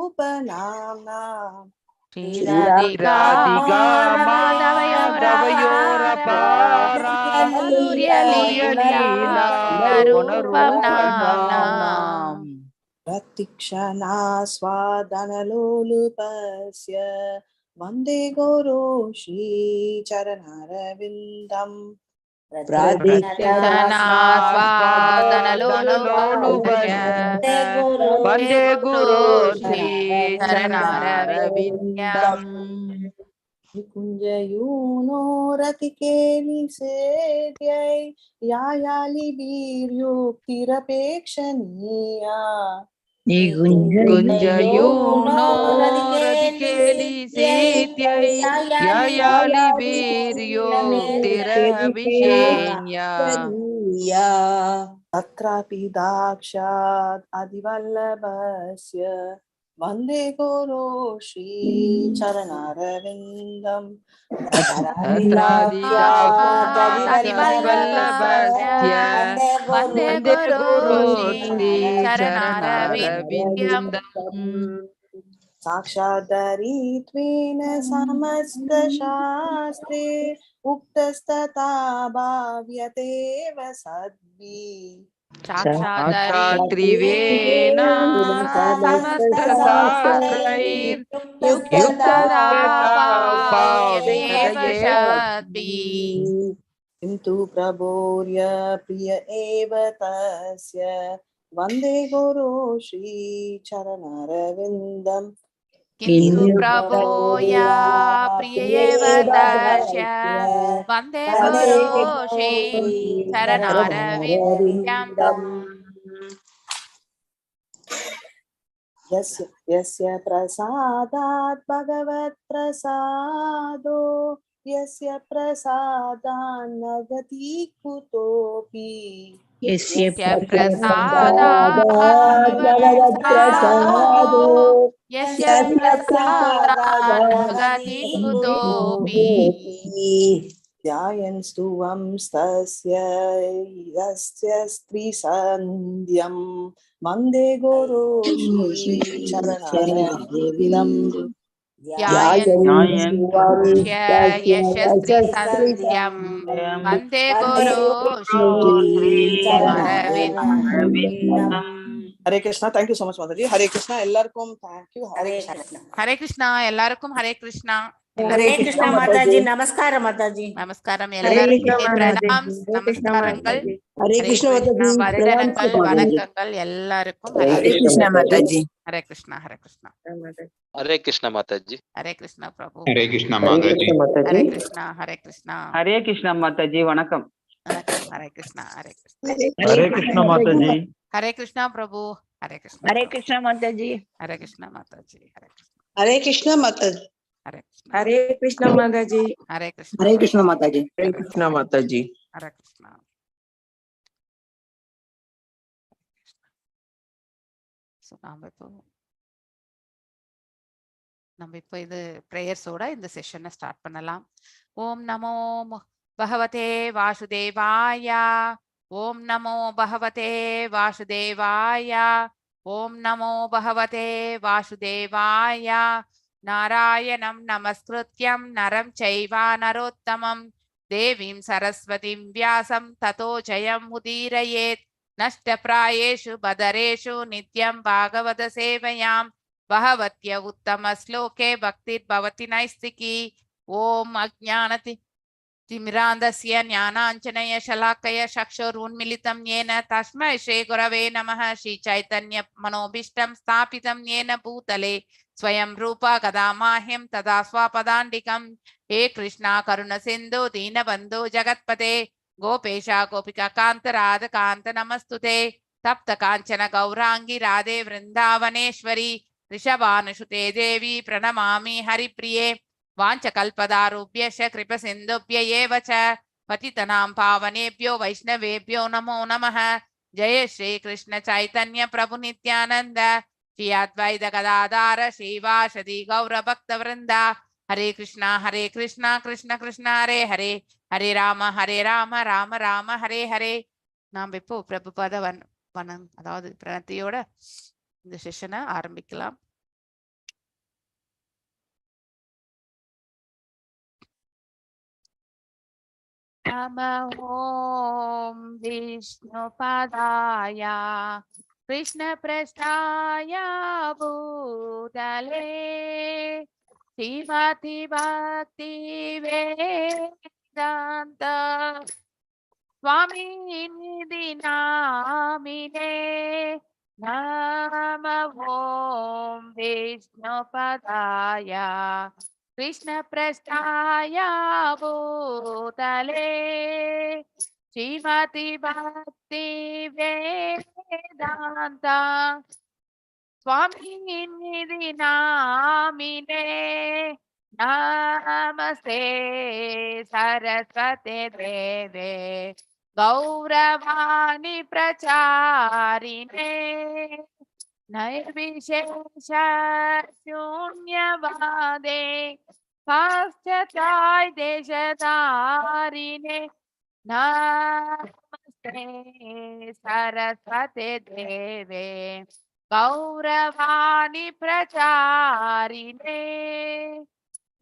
रूपनाम्ना प्रतीक्षणा स्वादनलोलुपस्य वन्दे गुरो श्रीचरणारविन्दम् वन्दे गुरो श्रीचरणारविन्दम् निकुञ्जयूनो रतिकेलिसेव्यै यायालिभिर्युक्तिरपेक्षणीया निकुञ्जयूनो रतिकेलिसेव्यै यायालिभिर्युक्तिरभिषेण्या तत्रापि दाक्षात् आदिवल्लभस्य वन्दे गुरो श्रीचरणारविन्दम् वन्दे गुरो श्रीचरणारविन्दम् साक्षादरित्वेन समस्तशास्त्रे उक्तस्तथा भाव्यतेव सद्भिः साक्षात्त्रिवेण समस्तशास्त्रैर्युक्ततथा भाव्यतेव सद्भिः किन्तु प्रभोर्य प्रिय एव तस्य वन्दे गुरो श्रीचरणारविन्दम् किन्तु प्रभोया प्रिय एव तस्य वन्दे गुरो श्रीचरणारविन्दम् यस्य प्रसादात् भगवत् प्रसादो यस्य प्रसादान्न गति कुतोऽपि यस्य प्रसादात् भगवत् प्रसादो यस्य प्रसादात् गति कुतोऽपि ध्यायन् स्तुवंस्तस्य यस्य स्त्रीसन्ध्यं वन्दे गुरो श्रीचरणारविन्दम् यशस्त्रिसन्ध्यं वन्दे गुरो श्रीचरणारविन्दम् Hare Krishna thank you so much Mataji Hare Krishna எல்லாருக்கும் थैंक यू हरे कृष्णा எல்லாருக்கும் हरे कृष्णा हरे कृष्णा माताजी नमस्कार माताजी நமஸ்காரம் எல்லாருக்கும் பிரணாம் நமஸ்காரங்கள் हरे कृष्णा माताजी வந்தனங்கள் வணக்கங்கள் எல்லாருக்கும் हरे कृष्णा माताजी हरे कृष्णा हरे कृष्णा हरे कृष्णा माताजी हरे कृष्णा प्रभु हरे कृष्णा माताजी हरे कृष्णा हरे कृष्णा हरे कृष्णा माताजी वणकम वणकम हरे कृष्णा हरे कृष्णा हरे कृष्णा माताजी हरे कृष्णा प्रभु हरे कृष्णा हरे कृष्णा माताजी हरे कृष्णा माताजी हरे कृष्णा हरे कृष्णा माताजी हरे कृष्णा हरे कृष्णा माताजी हरे कृष्णा हरे कृष्णा माताजी हरे कृष्णा माताजी हरे कृष्णा நம்ம இப்போ இது பிரேயர்ஸோட இந்த செஷனை ஸ்டார்ட் பண்ணலாம். ஓம் நமோ பகவதே வாசுதேவாய ஓம் நமோ பகவதே வாசுதேவாய ஓம் நமோ பகவதே வாசுதேவாய நாராயணம் நமஸ்கிருத்யம் நரம் சைவா நரோத்தமம் தேவீம் சரஸ்வதிம் வியாசம் ததோ ஜெயம் உதீரயேத் நஷ்டப்ராயேஷு பதரேஷு நித்யம் பாகவத சேவையாம் भगवत्य उत्तम श्लोके भक्तिर्भवति नैस्तिकी ओम अज्ञानति तिमिरान्धस्य ज्ञानाञ्जनय शलाकय चक्षुरुन्मीलितं येन तस्मै श्री गुरवे नमः श्री चैतन्य मनोभीष्टं स्थापितं येन भूतले स्वयं रूपा कदा माह्यं तदा स्वापदान्तिकं हे कृष्णा करुण सिन्धु दीनबन्धु जगत्पते गोपेशा गोपिका कान्त राधा कान्त नमस्तुते तप्त काञ्चन गौरांगी राधे वृन्दावनेश्वरी ऋषभानुसुते देवी प्रणमामि हरिप्रिये वाञ्छकल्पदारुभ्यश्च कृपसिन्धुभ्य एव च पतितनां पावनेभ्यो वैष्णवेभ्यो नमो नमः जय श्री कृष्ण चैतन्य प्रभु नित्यानंद श्री अद्वैत गदाधर श्रीवासदि गौर भक्तवृंद हरे कृष्णा कृष्ण कृष्ण हरे हरे हरे राम राम राम हरे हरे நாம் இப்போ பிரபுபாத வனம் அதாவது பிரணத்தியோட இந்த செஷனை ஆரம்பிக்கலாம். नमः ॐ विष्णुपदाय कृष्णप्रस्थाय भूतले श्रीमति भक्ति वेदांत स्वामिनिधि नामिने नमः ॐ विष्णुपदाय कृष्णप्रस्थाय भूतले श्रीमति भक्ति वेदांत स्वामिनिधि नामिने नमस्ते सरस्वते देवे गौरवाणी प्रचारिणे नैर्विशेष शून्यवादे पाश्चात्य देशधारिणे नमस्ते सरस्वते देवे गौरवाणी प्रचारिणे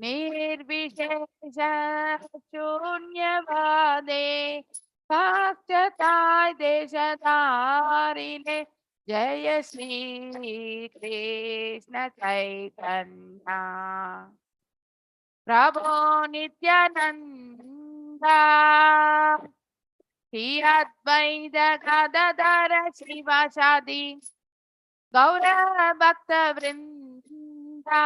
निर्विशेष शून्यवादे पाश्चात्य देशधारिणे जय श्री कृष्ण चैतन्य प्रभो नित्यानंद श्री अद्वैत गदाधर शिवासादि गौर भक्त वृंदा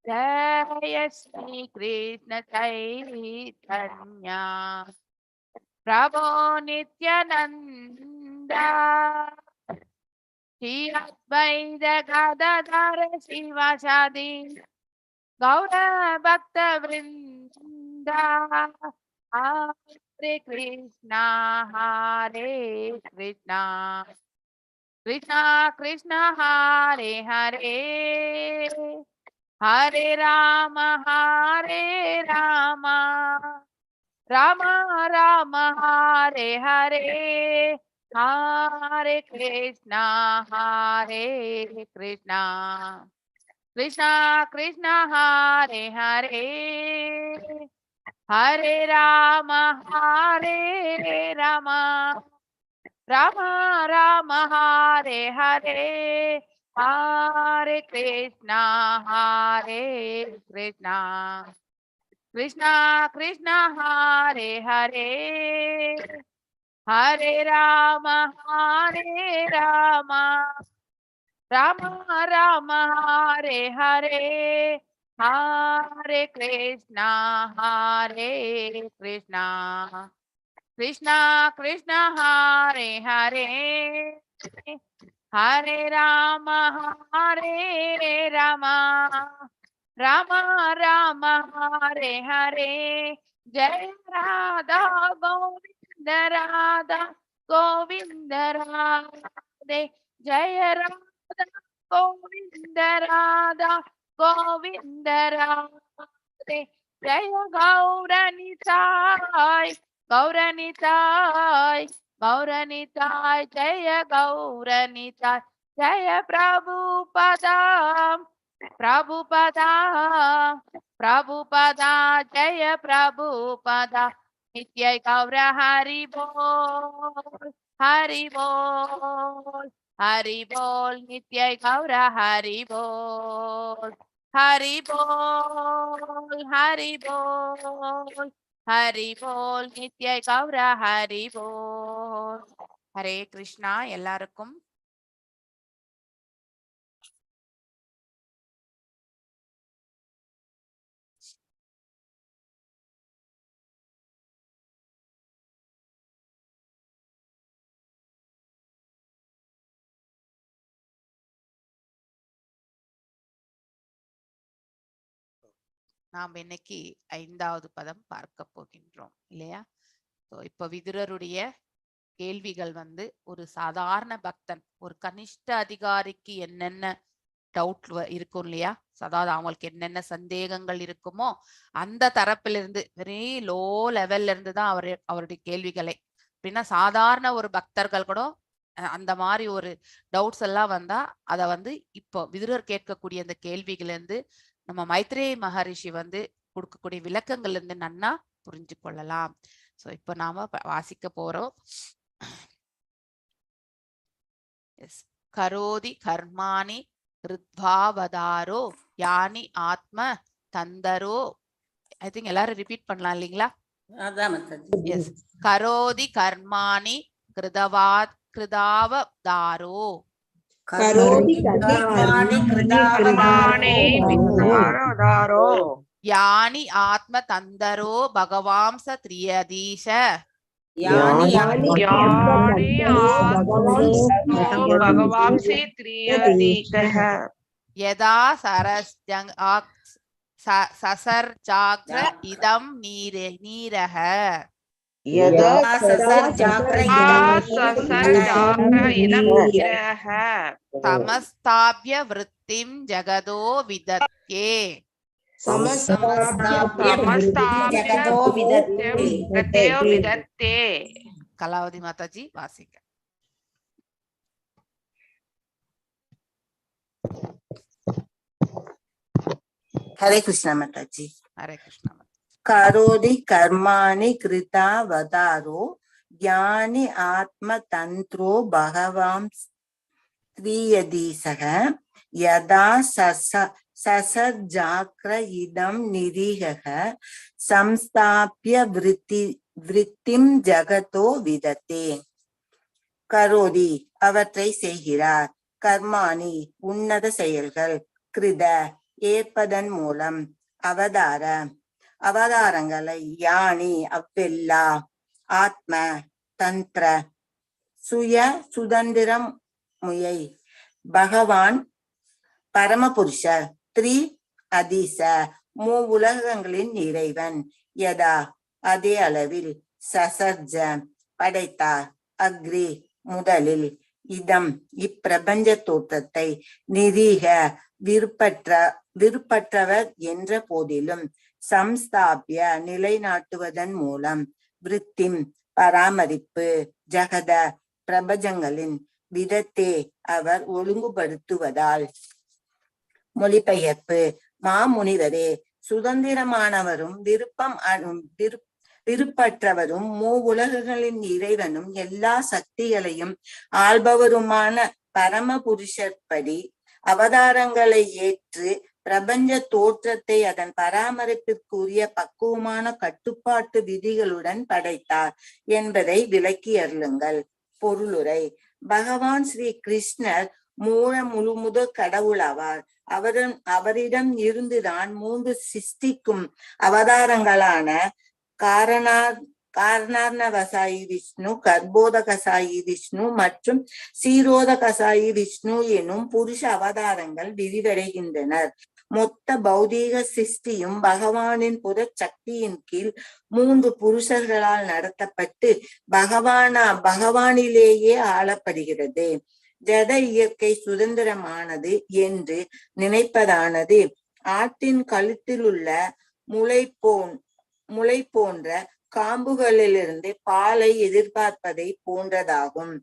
जय श्री कृष्ण चैतन्य प्रभो नित्यानंद श्री अद्वैत गदाधर शिवासादि गौर भक्त वृंदा हरे कृष्णा कृष्णा कृष्णा हरे हरे हरे राम राम राम हरे हरे हरे कृष्णा कृष्णा कृष्णा हरे हरे हरे राम राम राम हरे हरे हरे कृष्णा कृष्णा कृष्णा हरे हरे हरे राम राम राम हरे हरे हरे कृष्णा कृष्णा कृष्णा हरे हरे हरे राम राम हरे हरे जय राधा गोविंद राधे जय राधा गोविंद राधे जय गौरनिताय जय गौरनिताय जय प्रभुपदा जय प्रभुपदा नित्य गौर हरि बोल नित्य गौर हरि बोल नित्य गौर हरि बोल हरे कृष्णा எல்லாருக்கும் நாம் இன்னைக்கு 5வது பதம் பார்க்க போகின்றோம் இல்லையா? இப்போ விதுரருடைய கேள்விகள் வந்து ஒரு சாதாரண பக்தன் ஒரு கனிஷ்ட அதிகாரிக்கு என்னென்ன டவுட் இருக்கும் இல்லையா? அதாவது அவங்களுக்கு என்னென்ன சந்தேகங்கள் இருக்குமோ அந்த தரப்பிலிருந்து வெரி லோ லெவல்ல இருந்து தான் அவருடைய கேள்விகளை அப்படின்னா சாதாரண ஒரு பக்தர்கள் கூட அந்த மாதிரி ஒரு டவுட்ஸ் எல்லாம் வந்தா அதை வந்து இப்போ விதுரர் கேட்கக்கூடிய அந்த கேள்விகள் இருந்து நம்ம மைத்ரேயி மகரிஷி வந்து கொடுக்கக்கூடிய விளக்கங்கள்ல இருந்து நன்னா புரிஞ்சு கொள்ளலாம். சோ இப்ப நாம வாசிக்க போறோம். கரோதி கர்மாணி ரித்வாவதாரோ யானி ஆத்ம தந்தரோ. ஐ திங்க் எல்லாரும் ரிப்பீட் பண்ணலாம் இல்லைங்களா? எஸ். கரோதி கர்மாணி கிருதாவதாரோ யானி ஆத்ம தந்தரோ பகவாம்ச த்ரியதீஷ யதா சசர்ஜாக்ர இதம் நீரஹ சமஸ்தாப்ய விருத்திம் ஜகதோ விதத்யே. கலாவதி மாதாஜி வாசிக்க. हरे कृष्णा माता जी. हरे कृष्णा. करोति कर्माणि कृता वदारो ज्ञानि आत्म तंत्रो भगवान् त्रियदीसः यदा ससर्जाक्र इदं निरीहः संस्थाप्य वृत्तिं जगतो विदते. கரோதி அவற்றை செய்கிறார், கர்மாணி உன்னத செயல்கள், கிருத ஏற்பதன் மூலம், அவதார அவதாரங்களை, யானி அவ்வெல்லா, ஆத்ம தந்திர சுய சுதந்திரம் முயை, பகவான் பரமபுருஷர், த்ரி அதீச மூ உலகங்களின் இறைவன், யதா அதே அளவில், சசர்ஜ படைத்தார், அக்ரி முதலில், இதம் இப்பிரபஞ்ச தோற்றத்தை, நிரீக விருப்பற்றவர் என்ற போதிலும், சம்ஸ்தாபிய நிலைநாட்டுவதன் மூலம், விருத்திம் பராமரிப்பு, ஜகத பிரபஞ்சங்களின், விதத்தே அவர் ஒழுங்குபடுத்துவதால். மொழிபெயர்ப்பு. மாமுனிவரே, சுதந்திரமானவரும் விருப்பற்றவரும் மூ உலகங்களின் இறைவனும் எல்லா சக்திகளையும் ஆள்பவருமான பரமபுருஷர்படி அவதாரங்களை ஏற்று பிரபஞ்ச தோற்றத்தை அதன் பராமரிப்பிற்குரிய பக்குவமான கட்டுப்பாட்டு விதிகளுடன் படைத்தார் என்பதை விளக்கி அருளுங்கள். பொருளுரை. பகவான் ஸ்ரீ கிருஷ்ணர் முழுமுதற் கடவுளாவார். அவரிடம் இருந்துதான் 3 சிருஷ்டிக்கும் அவதாரங்களான காரணார்ணவசாயி விஷ்ணு, கர்ப்போதகசாயி விஷ்ணு மற்றும் சீரோதகசாயி விஷ்ணு எனும் புருஷ அவதாரங்கள் விரிவடைகின்றனர். மொத்த பௌதீக சிருஷ்டியும் பகவானின் புறச் சக்தியின் கீழ் 3 புருஷர்களால் நடத்தப்பட்டு பகவானிலேயே ஆளப்படுகிறது. ஜட இயற்கை சுதந்திரமானது என்று நினைப்பதானது ஆட்டின் கழுத்தில் உள்ள முளை போன்ற காம்புகளிலிருந்து பாலை எதிர்பார்ப்பதை போன்றதாகும்.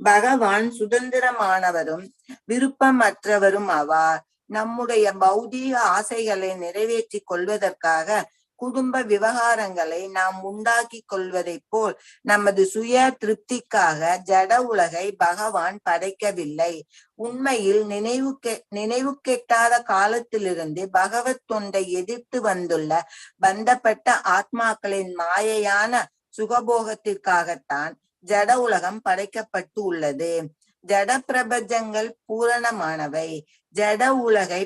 பகவான் சுதந்திரமானவரும் விருப்பமற்றவரும் ஆவார். நம்முடைய பௌதீக ஆசைகளை நிறைவேற்றிக் கொள்வதற்காக குடும்ப விவகாரங்களை நாம் உண்டாக்கி கொள்வதை போல் நமது சுய திருப்திக்காக ஜட உலகை பகவான் படைக்கவில்லை. உண்மையில் நினைவு கெட்டாத காலத்திலிருந்து பகவத் தொண்டை எதிர்த்து வந்துள்ள பந்தப்பட்ட ஆத்மாக்களின் மாயையான சுகபோகத்திற்காகத்தான் ஜட உலகம் படைக்கப்பட்டு உள்ளது. ஜட பிரபஞ்சங்கள் பூரணமானவை. ஜட உலகை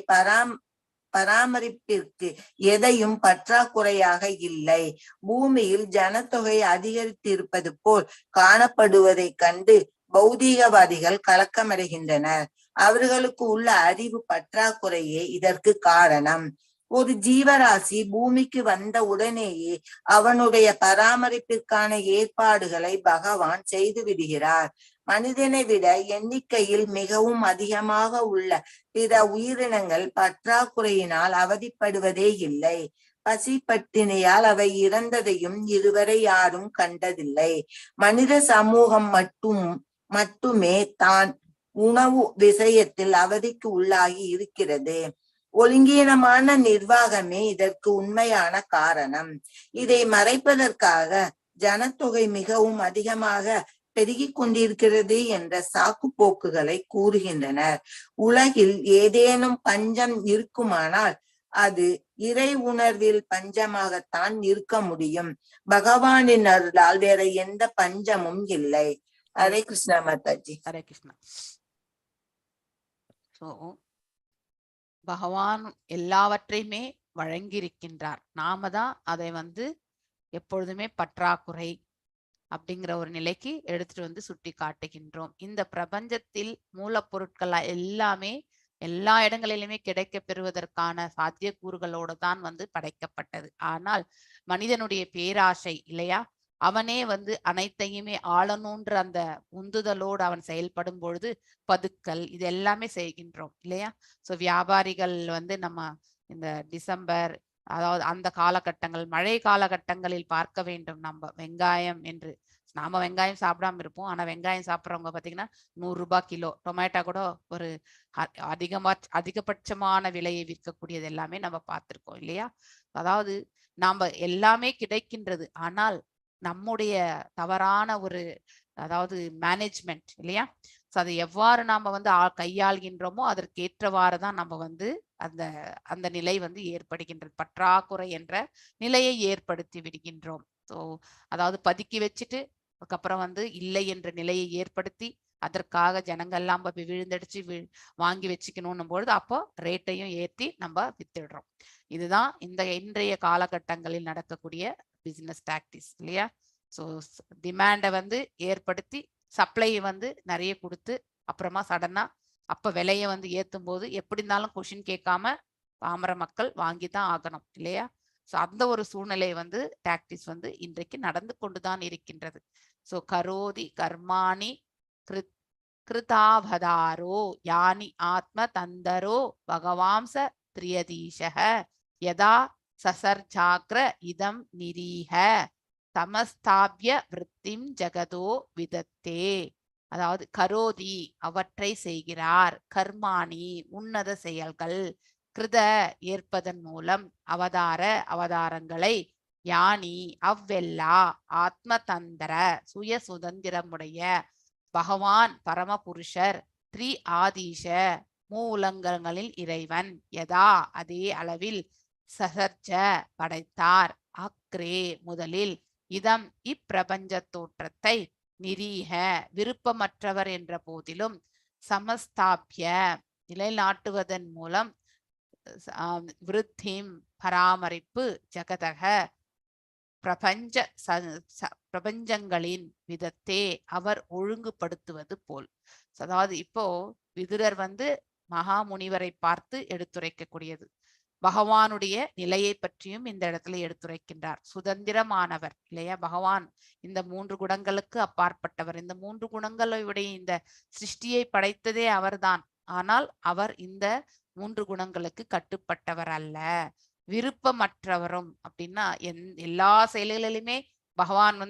பராமரிப்பிற்கு எதையும் பற்றாக்குறையாக இல்லை. பூமியில் ஜனத்தொகை அதிகரித்திருப்பது போல் காணப்படுவதை கண்டு பௌதீகவாதிகள் கலக்கமடைகின்றனர். அவர்களுக்கு உள்ள அறிவு பற்றாக்குறையே இதற்கு காரணம். ஒரு ஜீவராசி பூமிக்கு வந்த உடனேயே அவனுடைய பராமரிப்பிற்கான ஏற்பாடுகளை பகவான் செய்து விடுகிறார். மனிதனை விட எண்ணிக்கையில் மிகவும் அதிகமாக உள்ள பிற உயிரினங்கள் பற்றாக்குறையினால் அவதிப்படுவதே இல்லை. பசி பட்டினியால் அவை இறந்ததையும் இதுவரை யாரும் கண்டதில்லை. மனித சமூகம் மட்டுமே தான் உணவு விஷயத்தில் அவதிக்கு உள்ளாகி இருக்கிறது. ஒழுங்கீனமான நிர்வாகமே இதற்கு உண்மையான காரணம். இதை மறைப்பதற்காக ஜனத்தொகை மிகவும் அதிகமாக பெருகிக் கொண்டிருக்கிறது என்ற சாக்கு போக்குகளை கூறுகின்றனர். உலகில் ஏதேனும் பஞ்சம் இருக்குமானால் அது இறை உணர்வில் பஞ்சமாகத்தான் இருக்க முடியும். பகவானின் அருளால் வேற எந்த பஞ்சமும் இல்லை. ஹரே கிருஷ்ணா மாதாஜி. ஹரே கிருஷ்ணா. சோ பகவான் எல்லாவற்றையுமே வழங்கியிருக்கின்றார். நாம தான் அதை எப்பொழுதுமே பற்றாக்குறை அப்படிங்கிற ஒரு நிலைக்கு எடுத்துட்டு சுட்டி காட்டுகின்றோம். இந்த பிரபஞ்சத்தில் மூலப்பொருட்கள் எல்லாமே எல்லா இடங்களிலுமே கிடைக்க பெறுவதற்கான சாத்தியக்கூறுகளோடு தான் படைக்கப்பட்டது. ஆனால் மனிதனுடைய பேராசை இல்லையா, அவனே அனைத்தையுமே ஆளணுன்ற அந்த உந்துதலோடு அவன் செயல்படும் பொழுது பதுக்கல் இது எல்லாமே செய்கின்றோம் இல்லையா. சோ வியாபாரிகள் நம்ம இந்த டிசம்பர் அதாவது அந்த காலகட்டங்கள் மழை காலகட்டங்களில் பார்க்க வேண்டும். நம்ம வெங்காயம் என்று நாம வெங்காயம் சாப்பிடாம இருப்போம், ஆனா வெங்காயம் சாப்பிட்றவங்க பாத்தீங்கன்னா 100 ரூபாய் கிலோ, டொமேட்டோ கூட ஒரு அதிகபட்சமான விலையை விற்கக்கூடியது எல்லாமே நம்ம பார்த்திருக்கோம் இல்லையா. அதாவது நாம எல்லாமே கிடைக்கின்றது, ஆனால் நம்முடைய தவறான ஒரு அதாவது மேனேஜ்மெண்ட் இல்லையா. அதை எவ்வாறு நாம கையாள்கின்றோமோ அதற்கேற்றவாறு தான் நம்ம அந்த அந்த நிலை ஏற்படுகின்றது. பற்றாக்குறை என்ற நிலையை ஏற்படுத்தி விடுகின்றோம். ஸோ அதாவது பதுக்கி வச்சுட்டு அதுக்கப்புறம் இல்லை என்ற நிலையை ஏற்படுத்தி அதற்காக ஜனங்கள்லாம் விழுந்தடிச்சு வாங்கி வச்சுக்கணும் பொழுது அப்போ ரேட்டையும் ஏற்றி நம்ம வித்துடுறோம். இதுதான் இந்த இன்றைய காலகட்டங்களில் நடக்கக்கூடிய பிசினஸ் டாக்டிஸ் இல்லையா. ஸோ டிமாண்டை ஏற்படுத்தி சப்ளை நிறைய கொடுத்து அப்புறமா சடனா அப்ப விலையை ஏத்தும் போது எப்படி இருந்தாலும் கொஷின் கேட்காம பாமர மக்கள் வாங்கிதான் ஆகணும் இல்லையா. சோ அந்த ஒரு சூழ்நிலை டாக்டிஸ் இன்றைக்கு நடந்து கொண்டுதான் இருக்கின்றது. சோ கரோதி கர்மாணி கிருதாபதாரோ யானி ஆத்ம தந்தரோ பகவாம்ச திரியதீஷக யதா சசர்ஜாக்ர இதம் நிரீஹ சமஸ்தாபிய விருத்திம் ஜகதோ விதத்தே. அதாவது கரோதி அவற்றை செய்கிறார், கர்மாணி உன்னத செயல்கள், கிருத ஏற்பதன் மூலம், அவதாரங்களை, யானி அவ்வெல்லா, ஆத்ம தந்திர சுய சுதந்திரமுடைய பகவான் பரமபுருஷர், த்ரி ஆதீஷ மூலங்களில் இறைவன், யதா அதே அளவில், சசர்ஜ படைத்தார், அக்ரே முதலில், இதம் இப்பிரபஞ்ச தோற்றத்தை, நிரீக விருப்பமற்றவர் என்ற போதிலும், சமஸ்தாபிய நிலைநாட்டுவதன் மூலம், விருத்திம் பராமரிப்பு, ஜகதக பிரபஞ்சங்களின் விதத்தே அவர் ஒழுங்குபடுத்துவது போல். அதாவது இப்போ விதுரர் மகாமுனிவரை பார்த்து எடுத்துரைக்கக்கூடியது. பகவானுடைய நிலையை பற்றியும் இந்த இடத்துல எடுத்துரைக்கின்றார். சுதந்திரமானவர் இல்லையா பகவான், இந்த 3 குணங்களுக்கு அப்பாற்பட்டவர். இந்த 3 குணங்களுடைய இந்த சிருஷ்டியை படைத்ததே அவர்தான். ஆனால் அவர் இந்த 3 குணங்களுக்கு கட்டுப்பட்டவர் அல்ல, விருப்பமற்றவரும். அப்படின்னா எல்லா செயல்களிலுமே பகவான்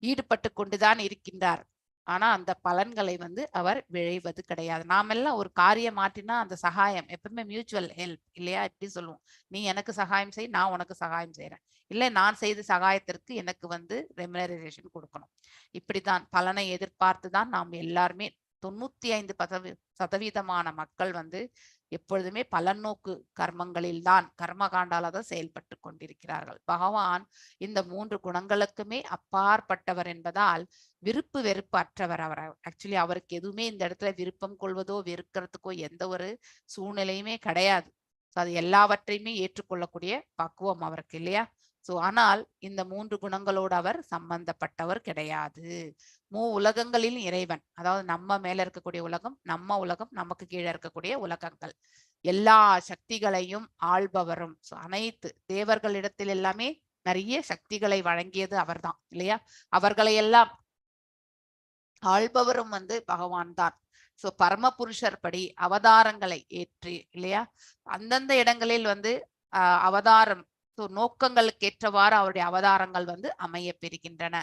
ஈடுபட்டு கொண்டுதான் இருக்கின்றார். ஆனா அந்த பலன்களை அவர் விளைவது கிடையாது. நாமெல்லாம் ஒரு காரியம் மாற்றினா அந்த சகாயம் எப்பவுமே மியூச்சுவல் ஹெல்ப் இல்லையா. இப்படி சொல்லுவோம், நீ எனக்கு சகாயம் செய், நான் உனக்கு சகாயம் செய்யறேன், இல்லை நான் செய்த சகாயத்திற்கு எனக்கு ரெமுனரேஷன் கொடுக்கணும். இப்படித்தான் பலனை எதிர்பார்த்துதான் நாம் எல்லாருமே 95% மக்கள் எப்பொழுதுமே பலநோக்கு கர்மங்களில் தான் கர்மகாண்டால தான் செயல்பட்டு கொண்டிருக்கிறார்கள். பகவான் இந்த 3 குணங்களுக்குமே அப்பாற்பட்டவர் என்பதால் விருப்பு வெறுப்பு அற்றவர். அவர் ஆக்சுவலி அவருக்கு எதுவுமே இந்த இடத்துல விருப்பம் கொள்வதோ வெறுக்கிறதுக்கோ எந்த ஒரு சூழ்நிலையுமே கிடையாது. அது எல்லாவற்றையுமே ஏற்றுக்கொள்ளக்கூடிய பக்குவம் அவருக்கு இல்லையா. சோ ஆனால் இந்த 3 குணங்களோடு அவர் சம்பந்தப்பட்டவர் கிடையாது. உலகங்களில் இறைவன், அதாவது நம்ம மேல இருக்கக்கூடிய உலகம், நம்ம உலகம், நமக்கு கீழே இருக்கக்கூடிய உலகங்கள், எல்லா சக்திகளையும் ஆள்பவரும். அனைத்து தேவர்களிடத்தில் எல்லாமே நிறைய சக்திகளை வழங்கியது அவர்தான் இல்லையா. அவர்களை எல்லாம் ஆள்பவரும் பகவான் தான். சோ பரமபுருஷர் படி அவதாரங்களை ஏற்றி இல்லையா, அந்தந்த இடங்களில் அவதாரம் நோக்கங்களுக்கு ஏற்றவாறு அவருடைய அவதாரங்கள் அமைய பெறுகின்றன.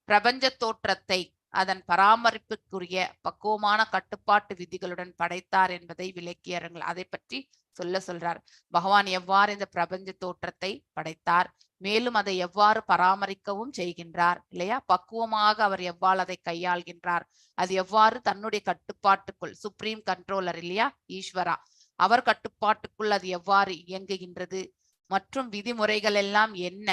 பிரபஞ்ச தோற்றத்தை அதன் பராமரிப்புக்குரிய பக்குவமான கட்டுப்பாட்டு விதிகளுடன் படைத்தார் என்பதை விளக்கியாருங்கள். அதை பற்றி சொல்றார். பகவான் எவ்வாறு இந்த பிரபஞ்ச தோற்றத்தை படைத்தார், மேலும் அதை எவ்வாறு பராமரிக்கவும் செய்கின்றார் இல்லையா, பக்குவமாக அவர் எவ்வாறு அதை கையாள்கின்றார், அது எவ்வாறு தன்னுடைய கட்டுப்பாட்டுக்குள், சுப்ரீம் கண்ட்ரோலர் இல்லையா ஈஸ்வரா, அவர் கட்டுப்பாட்டுக்குள் அது எவ்வாறு இயங்குகின்றது மற்றும் விதிமுறைகள் எல்லாம் என்ன,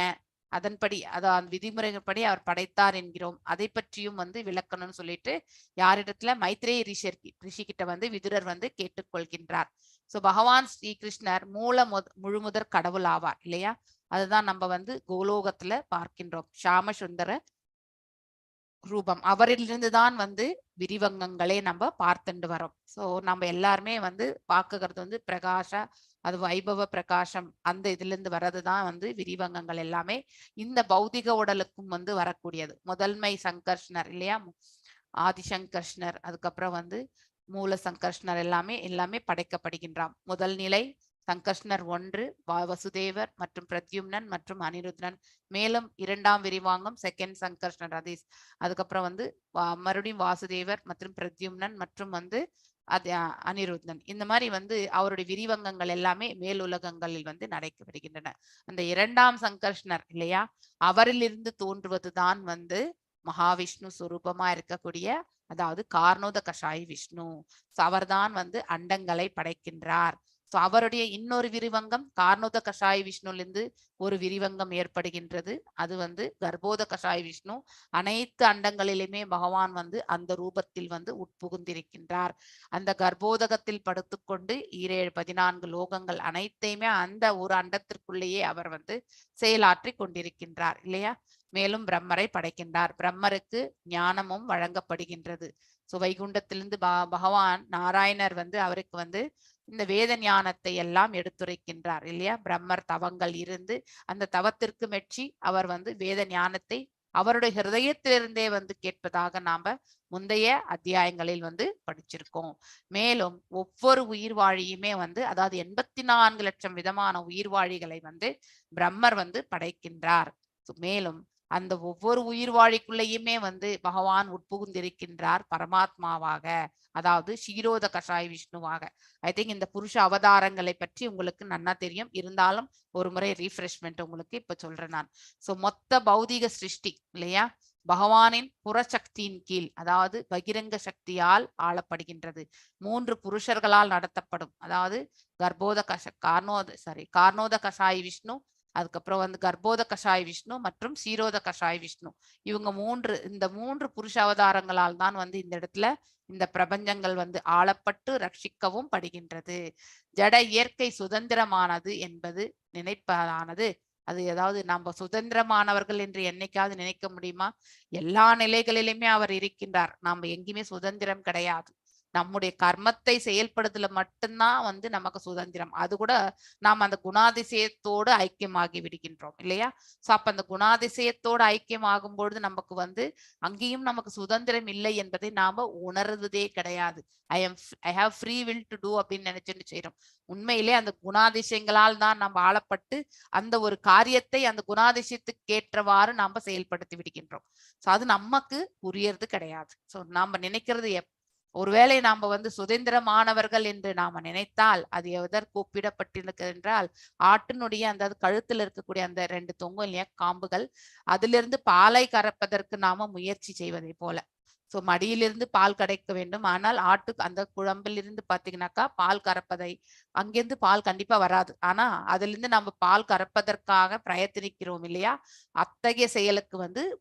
அதன்படி அதான் விதிமுறைகள் அவர் படைத்தார் என்கிறோம். அதை பற்றியும் விளக்கணும்னு சொல்லிட்டு யாரிடத்துல மைத்ரேய ரிஷிகிட்ட விதுரர் கேட்டுக்கொள்கின்றார். சோ பகவான் ஸ்ரீகிருஷ்ணர் முழுமுதற் கடவுள் ஆவார் இல்லையா. அதுதான் நம்ம கோலோகத்துல பார்க்கின்றோம். ஷாம சுந்தர ரூபம் அவரிலிருந்து தான் விரிவங்கங்களே நம்ம பார்த்துட்டு வரோம். சோ நம்ம எல்லாருமே பார்க்கிறது பிரகாஷ, அது வைபவ பிரகாசம், அந்த இதுல இருந்து வர்றதுதான் விரிவங்கங்கள் எல்லாமே இந்த பௌதிக உடலுக்கும் வரக்கூடியது. முதன்மை சங்கர்ஷ்ணர் இல்லையா, ஆதிசங்கர்ஷ்ணர், அதுக்கப்புறம் மூல சங்கர்ஷ்ணர் எல்லாமே படைக்கப்படுகின்றான். முதல் நிலை சங்கர்ஷ்ணர் 1, வசுதேவர் மற்றும் பிரத்யும்னன் மற்றும் அனிருத்னன். மேலும் 2ஆம் விரிவாங்கம் செகண்ட் சங்கர்ஷ்ணர் அதீஸ். அதுக்கப்புறம் மறுபடியும் வாசுதேவர் மற்றும் பிரத்யும்னன் மற்றும் அது அனிருத்தன். இந்த மாதிரி அவருடைய விரிவங்கங்கள் எல்லாமே மேலுலகங்களில் நடைபெறுகின்றன. அந்த 2ஆம் சங்கர்ஷ்ணர் இல்லையா, அவரிலிருந்து தோன்றுவதுதான் மகாவிஷ்ணு சுரூபமா இருக்கக்கூடிய, அதாவது கார்ணோத கஷாய் விஷ்ணு. அவர்தான் அண்டங்களை படைக்கின்றார். சோ அவருடைய இன்னொரு விரிவங்கம் கார்ணோத கஷாய் விஷ்ணுலிருந்து ஒரு விரிவங்கம் ஏற்படுகின்றது. அது கர்ப்போத கஷாய் விஷ்ணு. அனைத்து அண்டங்களிலுமே பகவான் அந்த ரூபத்தில் உட்புகுந்திருக்கின்றார். அந்த கர்ப்போதகத்தில் படுத்துக்கொண்டு 14 லோகங்கள் அனைத்தையுமே அந்த ஒரு அண்டத்திற்குள்ளேயே அவர் செயலாற்றி கொண்டிருக்கின்றார் இல்லையா. மேலும் பிரம்மரை படைக்கின்றார். பிரம்மருக்கு ஞானமும் வழங்கப்படுகின்றது. சோ வைகுண்டத்திலிருந்து பகவான் நாராயணர் அவருக்கு இந்த வேத ஞானத்தை எல்லாம் எடுத்துரைக்கின்றார் இல்லையா. பிரம்மர் தவங்கள் இருந்து அந்த தவத்திற்கு மெச்சி அவர் வேத ஞானத்தை அவருடைய ஹிருதயத்திலிருந்தே கேட்பதாக நாம முந்தைய அத்தியாயங்களில் படிச்சிருக்கோம். மேலும் ஒவ்வொரு உயிர்வாழியுமே அதாவது 84 லட்சம் விதமான உயிர்வாழிகளை பிரம்மர் படைக்கின்றார். மேலும் அந்த ஒவ்வொரு உயிர்வாழிக்குள்ளேயுமே பகவான் உட்புகுந்திருக்கின்றார் பரமாத்மாவாக, அதாவது ஷீரோத கஷாய் விஷ்ணுவாக. ஐ திங்க் இந்த புருஷ அவதாரங்களை பற்றி உங்களுக்கு நன்னா தெரியும். இருந்தாலும் ஒரு முறை ரீஃப்ரெஷ்மெண்ட் உங்களுக்கு இப்ப சொல்றேன் நான். சோ மொத்த பௌதிக சிருஷ்டி இல்லையா பகவானின் புறசக்தியின் கீழ், அதாவது பகிரங்க சக்தியால் ஆளப்படுகின்றது. 3 புருஷர்களால் நடத்தப்படும். அதாவது கார்ணோத கஷாய் விஷ்ணு, அதுக்கப்புறம் கர்ப்போத கஷாய் விஷ்ணு மற்றும் சீரோத கஷாய் விஷ்ணு. இவங்க இந்த 3 புருஷ அவதாரங்களால் தான் இந்த இடத்துல இந்த பிரபஞ்சங்கள் ஆளப்பட்டு ரட்சிக்கவும் படுகின்றது. ஜட இயற்கை சுதந்திரமானது என்பது நினைப்பதானது. அது ஏதாவது நம்ம சுதந்திரமானவர்கள் என்று என்னைக்காவது நினைக்க முடியுமா? எல்லா நிலைகளிலுமே அவர் இருக்கின்றார். நாம எங்கேயுமே சுதந்திரம் கிடையாது. நம்முடைய கர்மத்தை செயல்படுதல மட்டும்தான் நமக்கு சுதந்திரம். அது கூட நாம் அந்த குணாதிசயத்தோடு ஐக்கியமாகி விடுகின்றோம் இல்லையா. சோ அப்ப அந்த குணாதிசயத்தோடு ஐக்கியமாகும் பொழுது நமக்கு அங்கேயும் நமக்கு சுதந்திரம் இல்லை என்பதை நாம உணர்வதே கிடையாது. I have free will to do அப்படின்னு நினைச்சுட்டு செய்யறோம். உண்மையிலே அந்த குணாதிசயங்களால் தான் நம்ம ஆளப்பட்டு அந்த ஒரு காரியத்தை அந்த குணாதிசயத்துக்கு ஏற்றவாறு நாம செயல்படுத்தி விடுகின்றோம். சோ அது நமக்கு புரியறது கிடையாது. சோ நாம நினைக்கிறது ஒருவேளை நாம சுதந்திரமானவர்கள் என்று நாம நினைத்தால் அது எதற்கு ஒப்பிடப்பட்டிருக்கிறது என்றால், ஆட்டினுடைய அந்த கழுத்துல இருக்கக்கூடிய அந்த 2 தொங்கும் இல்லையா காம்புகள், அதிலிருந்து பாலை கறப்பதற்கு நாம முயற்சி செய்வதை போல. சோ மடியிலிருந்து பால் கிடைக்க வேண்டும். ஆனால் ஆட்டுக்கு அந்த குழம்பிலிருந்து பாத்தீங்கன்னாக்கா பால் கறப்பதை, அங்கிருந்து பால் கண்டிப்பா வராது. ஆனா அதுல இருந்து நம்ம பால் கறப்பதற்காக பிரயத்தனிக்கிறோம் இல்லையா. அத்தகைய செயலுக்கு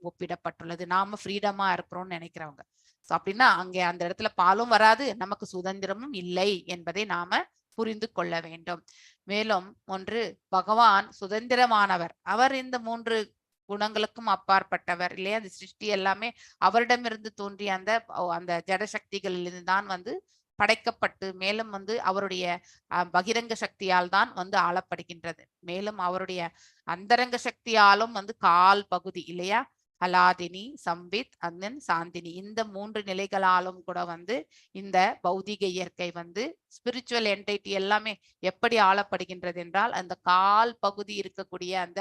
ஒப்பிடப்பட்டுள்ளது. நாம ஃப்ரீடமா இருக்கிறோம்னு நினைக்கிறவங்க. அப்படின்னா அங்கே அந்த இடத்துல பாலும் வராது, நமக்கு சுதந்திரமும் இல்லை என்பதை நாம புரிந்து கொள்ள வேண்டும். மேலும் ஒன்று, பகவான் சுதந்திரமானவர். அவர் இந்த 3 குணங்களுக்கும் அப்பாற்பட்டவர் இல்லையா. அந்த சிருஷ்டி எல்லாமே அவரிடமிருந்து தோன்றிய அந்த ஜடசக்திகளிலிருந்து தான் படைக்கப்பட்டு, மேலும் அவருடைய பகிரங்க சக்தியால் தான் ஆளப்படுகின்றது. மேலும் அவருடைய அந்தரங்க சக்தியாலும் கால் பகுதி இல்லையா, அலாதினி, சம்வித், அந்தன் சாந்தினி, இந்த 3 நிலைகளாலும் கூட இந்த பௌதிக இயற்கை ஸ்பிரிச்சுவல் என்டைட்டி எல்லாமே எப்படி ஆளப்படுகின்றது என்றால் அந்த கால் பகுதி இருக்கக்கூடிய அந்த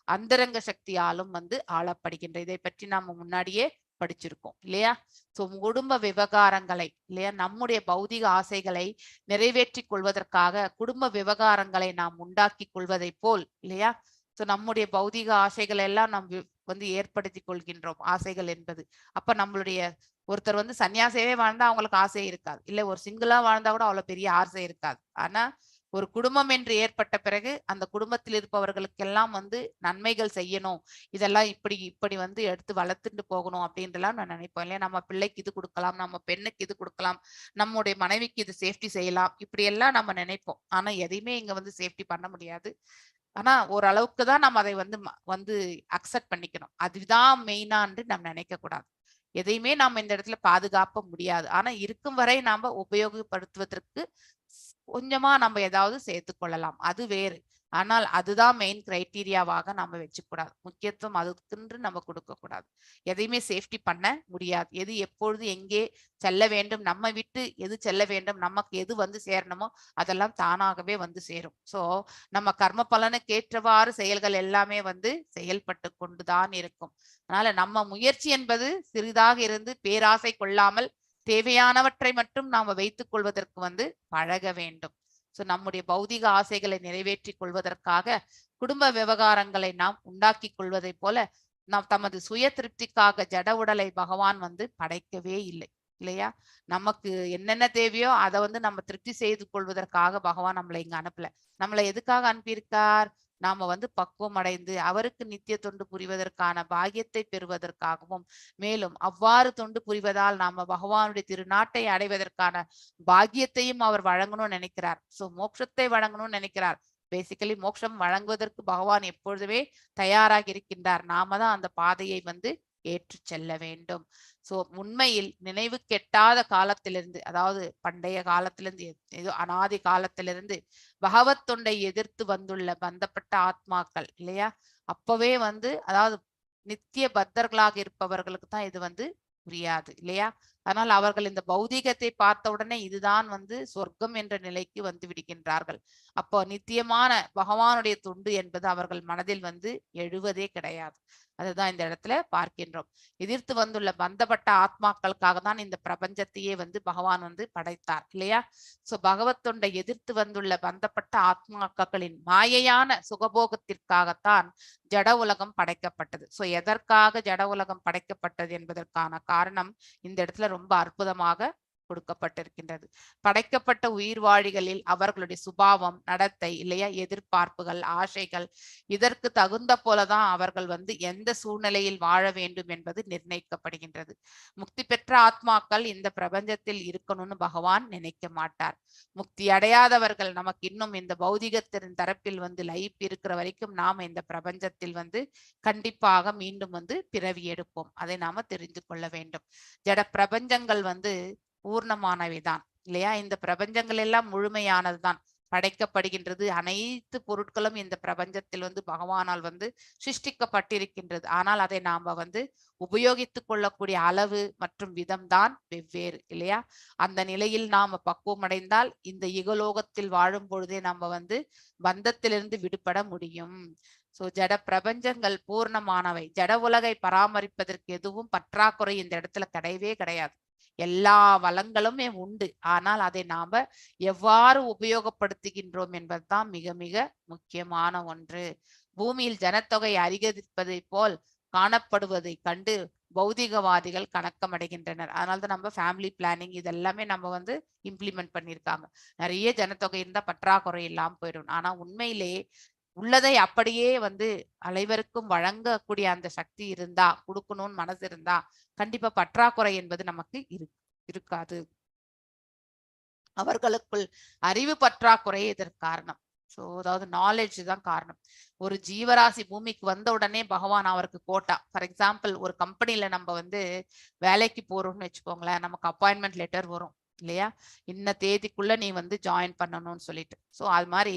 அந்தரங்க சக்தியாலும் ஆளப்படுகின்றது. இதை பற்றி நாம முன்னாடியே படிச்சிருக்கோம் இல்லையா? சோ குடும்ப விவகாரங்களை இல்லையா, நம்முடைய பௌதிக ஆசைகளை நிறைவேற்றிக் கொள்வதற்காக குடும்ப விவகாரங்களை நாம் உண்டாக்கி கொள்வதை போல் இல்லையா, சோ நம்முடைய பௌதிக ஆசைகள் எல்லாம் நாம் வந்து ஏற்படுத்தி கொள்கின்றோம் ஆசைகள் என்பது. அப்ப நம்மளுடைய ஒருத்தர் வந்து சன்னியாசியவே வாழ்ந்தா அவங்களுக்கு ஆசை இருக்காது, இல்ல ஒரு சிங்கிளா வாழ்ந்தா கூட அவ்வளவு பெரிய ஆசை இருக்காது. ஆனா ஒரு குடும்பம் என்று ஏற்பட்ட பிறகு அந்த குடும்பத்தில் இருப்பவர்களுக்கெல்லாம் வந்து நன்மைகள் செய்யணும், இதெல்லாம் இப்படி இப்படி வந்து எடுத்து வளர்த்துட்டு போகணும் அப்படின்றலாம் நான் நினைப்போம் இல்லையா. நம்ம பிள்ளைக்கு இது கொடுக்கலாம், நம்ம பெண்ணுக்கு இது கொடுக்கலாம், நம்முடைய மனைவிக்கு இது சேஃப்டி செய்யலாம், இப்படி எல்லாம் நம்ம நினைப்போம். ஆனா எதையுமே இங்க வந்து சேஃப்டி பண்ண முடியாது. ஆனா ஓரளவுக்கு தான் நம்ம அதை வந்து அக்செப்ட் பண்ணிக்கணும். அதுதான் மெயினான்னு நம்ம நினைக்க கூடாது. எதையுமே நாம இந்த இடத்துல பாதுகாப்ப முடியாது. ஆனா இருக்கும் வரை நாம உபயோகப்படுத்துவதற்கு கொஞ்சமா நம்ம ஏதாவது சேர்த்து கொள்ளலாம், அது வேறு. ஆனால் அதுதான் மெயின் கிரைட்டீரியாவாக நம்ம வச்சுக்கூடாது, முக்கியத்துவம் அதுக்குன்று நம்ம கொடுக்க கூடாது. எதையுமே சேஃப்டி பண்ண முடியாது. எது எப்பொழுது எங்கே செல்ல வேண்டும், நம்ம விட்டு எது செல்ல வேண்டும், நமக்கு எது வந்து சேரணுமோ அதெல்லாம் தானாகவே வந்து சேரும். சோ நம்ம கர்ம பலனுக்கு ஏற்றவாறு செயல்கள் எல்லாமே வந்து செயல்பட்டு கொண்டுதான் இருக்கும். அதனால நம்ம முயற்சி என்பது சிறிதாக இருந்து பேராசை கொள்ளாமல் தேவையானவற்றை மட்டும் நாம வைத்துக் கொள்வதற்கு வந்து பழக வேண்டும். சோ நம்முடைய பௌதிக ஆசைகளை நிறைவேற்றி கொள்வதற்காக குடும்ப விவகாரங்களை நாம் உண்டாக்கி கொள்வதை போல நாம் தமது சுய திருப்திக்காக ஜட உடலை பகவான் வந்து படைக்கவே இல்லை இல்லையா. நமக்கு என்னென்ன தேவையோ அதை வந்து நம்ம திருப்தி செய்து கொள்வதற்காக பகவான் நம்மளை இங்க அனுப்பல. நம்மளை எதுக்காக அனுப்பியிருக்கார்? நாம வந்து பக்குவம் அடைந்து அவருக்கு நித்திய தொண்டு புரிவதற்கான பாக்கியத்தை பெறுவதற்காகவும், மேலும் அவ்வாறு தொண்டு புரிவதால் நாம பகவானுடைய திருநாட்டை அடைவதற்கான பாக்கியத்தையும் அவர் வழங்கணும்னு நினைக்கிறார். சோ மோட்சத்தை வழங்கணும்னு நினைக்கிறார். பேசிக்கலி மோட்சம் வழங்குவதற்கு பகவான் எப்பொழுதுமே தயாராக இருக்கின்றார். நாம தான் அந்த பாதையை வந்து ஏற்று செல்ல வேண்டும். சோ உண்மையில் நினைவு கெட்டாத காலத்திலிருந்து, அதாவது பண்டைய காலத்திலிருந்து, ஏதோ அனாதி காலத்திலிருந்து பகவத் தொண்டை எதிர்த்து வந்துள்ள பந்தப்பட்ட ஆத்மாக்கள் இல்லையா, அப்பவே வந்து அதாவது நித்திய பக்தர்களாக இருப்பவர்களுக்கு தான் இது வந்து புரியாது இல்லையா. அதனால் அவர்கள் இந்த பௌதீகத்தை பார்த்த உடனே இதுதான் வந்து சொர்க்கம் என்ற நிலைக்கு வந்து விடுகின்றார்கள். அப்போ நித்தியமான பகவானுடைய தொண்டு என்பது அவர்கள் மனதில் வந்து எழுவதே கிடையாது. அதுதான் இந்த இடத்துல பார்க்கின்றோம். எதிர்த்து வந்துள்ள பந்தப்பட்ட ஆத்மாக்களுக்காக தான் இந்த பிரபஞ்சத்தையே வந்து பகவான் வந்து படைத்தார் இல்லையா. சோ பகவத் தொண்டை எதிர்த்து வந்துள்ள பந்தப்பட்ட ஆத்மாக்களின் மாயையான சுகபோகத்திற்காகத்தான் ஜட உலகம் படைக்கப்பட்டது. சோ எதற்காக ஜட உலகம் படைக்கப்பட்டது என்பதற்கான காரணம் இந்த இடத்துல ரொம்ப அற்புதமாக கொடுக்கப்பட்டிருக்கின்றது. படைக்கப்பட்ட உயிர்வாழிகளில் அவர்களுடைய சுபாவம், நடத்தை இல்லையா, எதிர்பார்ப்புகள், ஆசைகள், இதற்கு தகுந்த போலதான் அவர்கள் வந்து எந்த சூழ்நிலையில் வாழ வேண்டும் என்பது நிர்ணயிக்கப்படுகின்றது. முக்தி பெற்ற ஆத்மாக்கள் இந்த பிரபஞ்சத்தில் இருக்கணும்னு பகவான் நினைக்க மாட்டார். முக்தி அடையாதவர்கள், நமக்கு இன்னும் இந்த பௌதிகத்தின் தரப்பில் வந்து லைஃப் இருக்கிற வரைக்கும் நாம இந்த பிரபஞ்சத்தில் வந்து கண்டிப்பாக மீண்டும் வந்து பிறவி எடுப்போம். அதை நாம தெரிந்து கொள்ள வேண்டும். ஜட பிரபஞ்சங்கள் வந்து பூர்ணமானவைதான் இல்லையா. இந்த பிரபஞ்சங்கள் எல்லாம் முழுமையானதுதான், படைக்கப்படுகின்றது. அனைத்து பொருட்களும் இந்த பிரபஞ்சத்தில் வந்து பகவானால் வந்து சிருஷ்டிக்கப்பட்டிருக்கின்றது. ஆனால் அதை நாம வந்து உபயோகித்துக் கொள்ளக்கூடிய அளவு மற்றும் விதம் தான் வெவ்வேறு இல்லையா. அந்த நிலையில் நாம பக்குவம் அடைந்தால் இந்த இகலோகத்தில் வாழும் பொழுதே நம்ம வந்து பந்தத்திலிருந்து விடுபட முடியும். சோ ஜட பிரபஞ்சங்கள் பூர்ணமானவை. ஜட உலகை பராமரிப்பதற்கு எதுவும் பற்றாக்குறை இந்த இடத்துல கிடையவே கிடையாது. எல்லா வளங்களுமே உண்டு. ஆனால் அதை நாம எவ்வாறு உபயோகப்படுத்துகின்றோம் என்பதுதான் மிக மிக முக்கியமான ஒன்று. பூமியில் ஜனத்தொகை அதிகரிப்பதை போல் காணப்படுவதை கண்டு பௌதிகவாதிகள் கணக்கமடைகின்றனர். அதனால்தான் நம்ம ஃபேமிலி பிளானிங் இதெல்லாமே நம்ம வந்து இம்ப்ளிமெண்ட் பண்ணியிருக்காங்க. நிறைய ஜனத்தொகை இருந்தா பற்றாக்குறை இல்லாம போயிடும். ஆனா உண்மையிலேயே உள்ளதை அப்படியே வந்து அனைவருக்கும் வழங்கக்கூடிய அந்த சக்தி இருந்தா, கொடுக்கணும்னு மனசு இருந்தா கண்டிப்பா பற்றாக்குறை என்பது நமக்கு இருக்காது. அவர்களுக்குள் அறிவு பற்றாக்குறை இதற்கு காரணம். சோ அதாவது நாலேஜ் தான் காரணம். ஒரு ஜீவராசி பூமிக்கு வந்த உடனே பகவான் அவருக்கு கோட்டா, ஃபார் எக்ஸாம்பிள் ஒரு கம்பெனில நம்ம வந்து வேலைக்கு போறோம்னு வச்சுக்கோங்களேன், நமக்கு அப்பாயின்மெண்ட் லெட்டர் வரும் இல்லையா? இன்ன தேதிக்குள்ள நீ வந்து ஜாயின் பண்ணணும்னு சொல்லிட்டு. ஸோ அது மாதிரி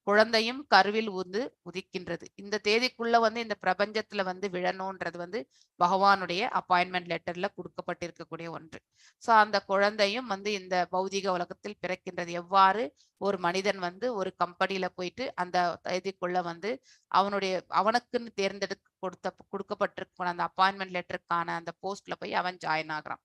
குழந்தையும் கருவில் வந்து உதிக்கின்றது. இந்த தேதிக்குள்ள வந்து இந்த பிரபஞ்சத்துல வந்து விழணும்ன்றது வந்து பகவானுடைய அப்பாயின்மெண்ட் லெட்டர்ல கொடுக்கப்பட்டிருக்கக்கூடிய ஒன்று. ஸோ அந்த குழந்தையும் வந்து இந்த பௌதிக உலகத்தில் பிறக்கின்றது. எவ்வாறு ஒரு மனிதன் வந்து ஒரு கம்பெனில போயிட்டு அந்த தேதிக்குள்ள வந்து அவனுக்குன்னு கொடுக்கப்பட்டிருக்க அந்த அப்பாயின்மெண்ட் லெட்டருக்கான அந்த போஸ்ட்ல போய் அவன் ஜாயின் ஆகுறான்.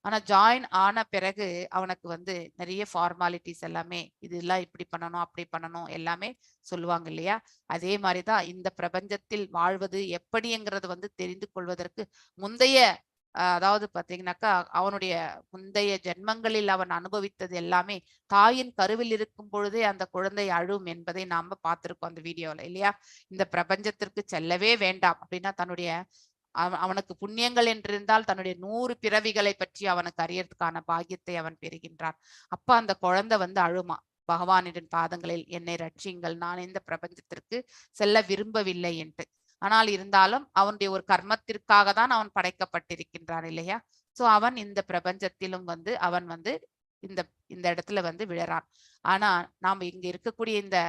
ஆனா ஜாயின் ஆன பிறகு அவனுக்கு வந்து நிறைய ஃபார்மாலிட்டிஸ் எல்லாமே இதெல்லாம் இப்படி பண்ணணும் அப்படி பண்ணணும் எல்லாமே சொல்லுவாங்க இல்லையா? அதே மாதிரிதான் இந்த பிரபஞ்சத்தில் வாழ்வது எப்படிங்கிறது வந்து தெரிந்து கொள்வதற்கு முந்தைய அதாவது பாத்தீங்கன்னாக்கா அவனுடைய முந்தைய ஜென்மங்களில் அவன் அனுபவித்தது எல்லாமே தாயின் கருவில் இருக்கும் பொழுதே அந்த குழந்தை அழும் என்பதை நாம பார்த்திருக்கோம் அந்த வீடியோல இல்லையா? இந்த பிரபஞ்சத்திற்கு செல்லவே வேண்டாம் அப்படின்னா தன்னுடைய அவனுக்கு புண்ணியங்கள் என்றிருந்தால் தன்னுடைய 100 பிறவிகளை பற்றி அவனுக்கு அறியறதுக்கான பாக்கியத்தை அவன் பெறுகின்றான். அப்ப அந்த குழந்தை வந்து அழுமா, பகவானின் பாதங்களில் என்னை ரட்சியுங்கள், நான் இந்த பிரபஞ்சத்திற்கு செல்ல விரும்பவில்லை என்று. ஆனால் இருந்தாலும் அவனுடைய ஒரு கர்மத்திற்காக தான் அவன் படைக்கப்பட்டிருக்கின்றான் இல்லையா? சோ அவன் இந்த பிரபஞ்சத்திலும் வந்து அவன் வந்து இந்த இந்த இடத்துல வந்து விழறான். ஆனா நாம இங்க இருக்கக்கூடிய இந்த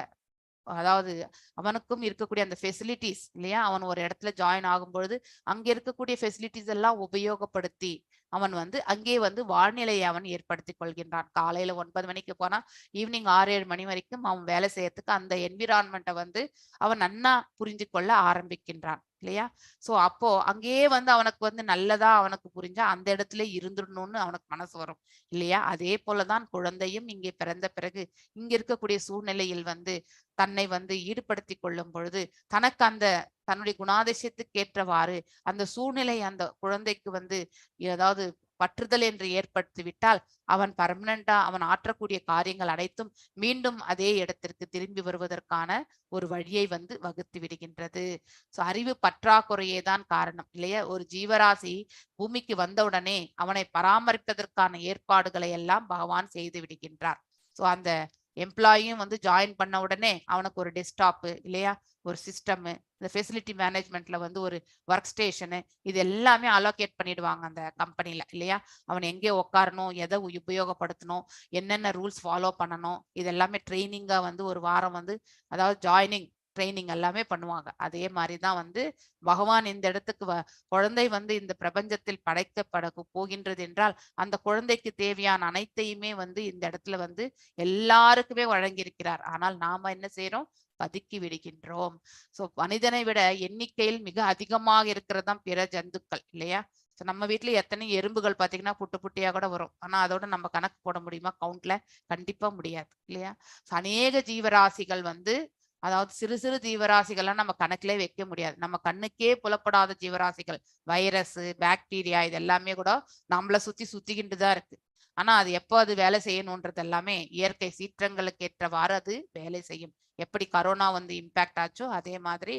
அதாவது அவனுக்கும் இருக்கக்கூடிய அந்த ஃபெசிலிட்டிஸ் இல்லையா? அவன் ஒரு இடத்துல ஜாயின் ஆகும் பொழுது அங்க இருக்கக்கூடிய ஃபெசிலிட்டிஸ் எல்லாம் உபயோகப்படுத்தி அவன் வந்து அங்கே வந்து வாழ்நிலையை அவன் ஏற்படுத்திக் கொள்கின்றான். காலையில 9 மணிக்கு போனா ஈவினிங் 6-7 மணி வரைக்கும் அவன் வேலை செய்யறதுக்கு அந்த என்விரான்மெண்ட்டை வந்து அவன் நன்னா புரிஞ்சு கொள்ள ஆரம்பிக்கின்றான் இல்லையா? சோ அப்போ அங்கேயே வந்து அவனுக்கு வந்து நல்லதா அவனுக்கு புரிஞ்சா அந்த இடத்துல இருந்துடணும்னு அவனுக்கு மனசு வரும் இல்லையா? அதே போலதான் குழந்தையும் இங்கே பிறந்த பிறகு இங்க இருக்கக்கூடிய சூழ்நிலையில் வந்து தன்னை வந்து ஈடுபடுத்தி கொள்ளும் பொழுது தனக்கு அந்த தன்னுடைய குணாதிசயத்துக்கு ஏற்றவாறு அந்த சூழ்நிலை அந்த குழந்தைக்கு வந்து ஏதாவது பற்றுதல் என்று ஏற்படுத்தி விட்டால் அவன் பர்மனண்டா அவன் ஆற்றக்கூடிய காரியங்கள் அனைத்தும் மீண்டும் அதே இடத்திற்கு திரும்பி வருவதற்கான ஒரு வழியை வந்து வகுத்து விடுகின்றது. சோ அறிவு பற்றாக்குறையே தான் காரணம் இல்லையா? ஒரு ஜீவராசி பூமிக்கு வந்தவுடனே அவனை பராமரிப்பதற்கான ஏற்பாடுகளை எல்லாம் பகவான் செய்து விடுகின்றார். சோ அந்த எம்ப்ளாயும் வந்து ஜாயின் பண்ண உடனே அவனுக்கு ஒரு டெஸ்க்டாப்பு இல்லையா, ஒரு சிஸ்டம், இந்த ஃபெசிலிட்டி மேனேஜ்மெண்ட்ல வந்து ஒரு ஒர்க் ஸ்டேஷனு, இது எல்லாமே அலோகேட் பண்ணிடுவாங்க அந்த கம்பெனில இல்லையா? அவன் எங்கே உட்காரணும், எதை உபயோகப்படுத்தணும், என்னென்ன ரூல்ஸ் ஃபாலோ பண்ணணும், இது எல்லாமே ட்ரைனிங்கா வந்து ஒரு வாரம் வந்து அதாவது ஜாயினிங் ட்ரைனிங் எல்லாமே பண்ணுவாங்க. அதே மாதிரிதான் வந்து பகவான் இந்த இடத்துக்கு குழந்தை வந்து இந்த பிரபஞ்சத்தில் படைக்கப்பட போகின்றது என்றால் அந்த குழந்தைக்கு தேவையான அனைத்தையுமே வந்து இந்த இடத்துல வந்து எல்லாருக்குமே வழங்கியிருக்கிறார். ஆனால் நாம என்ன செய்யறோம்? பதுக்கி விடுகின்றோம். சோ மனிதனை விட எண்ணிக்கையில் மிக அதிகமாக இருக்கிறது தான் பிற ஜந்துக்கள் இல்லையா? நம்ம வீட்டுல எத்தனை எறும்புகள் பாத்தீங்கன்னா புட்டு புட்டியா கூட வரும். ஆனா அதோட நம்ம கணக்கு போட முடியுமா? கவுண்ட்ல கண்டிப்பா முடியாது இல்லையா? அநேக ஜீவராசிகள் வந்து அதாவது சிறு சிறு ஜீவராசிகள்லாம் நம்ம கணக்கிலே வைக்க முடியாது. நம்ம கண்ணுக்கே புலப்படாத ஜீவராசிகள், வைரஸ், பாக்டீரியா, இது எல்லாமே கூட நம்மள சுத்திக்கிட்டு தான் இருக்கு. ஆனா அது எப்போ அது வேலை செய்யணும்ன்றது எல்லாமே இயற்கை சீற்றங்களுக்கு ஏற்றவாறு அது வேலை செய்யும். எப்படி கரோனா வந்து இம்பாக்ட் ஆச்சோ அதே மாதிரி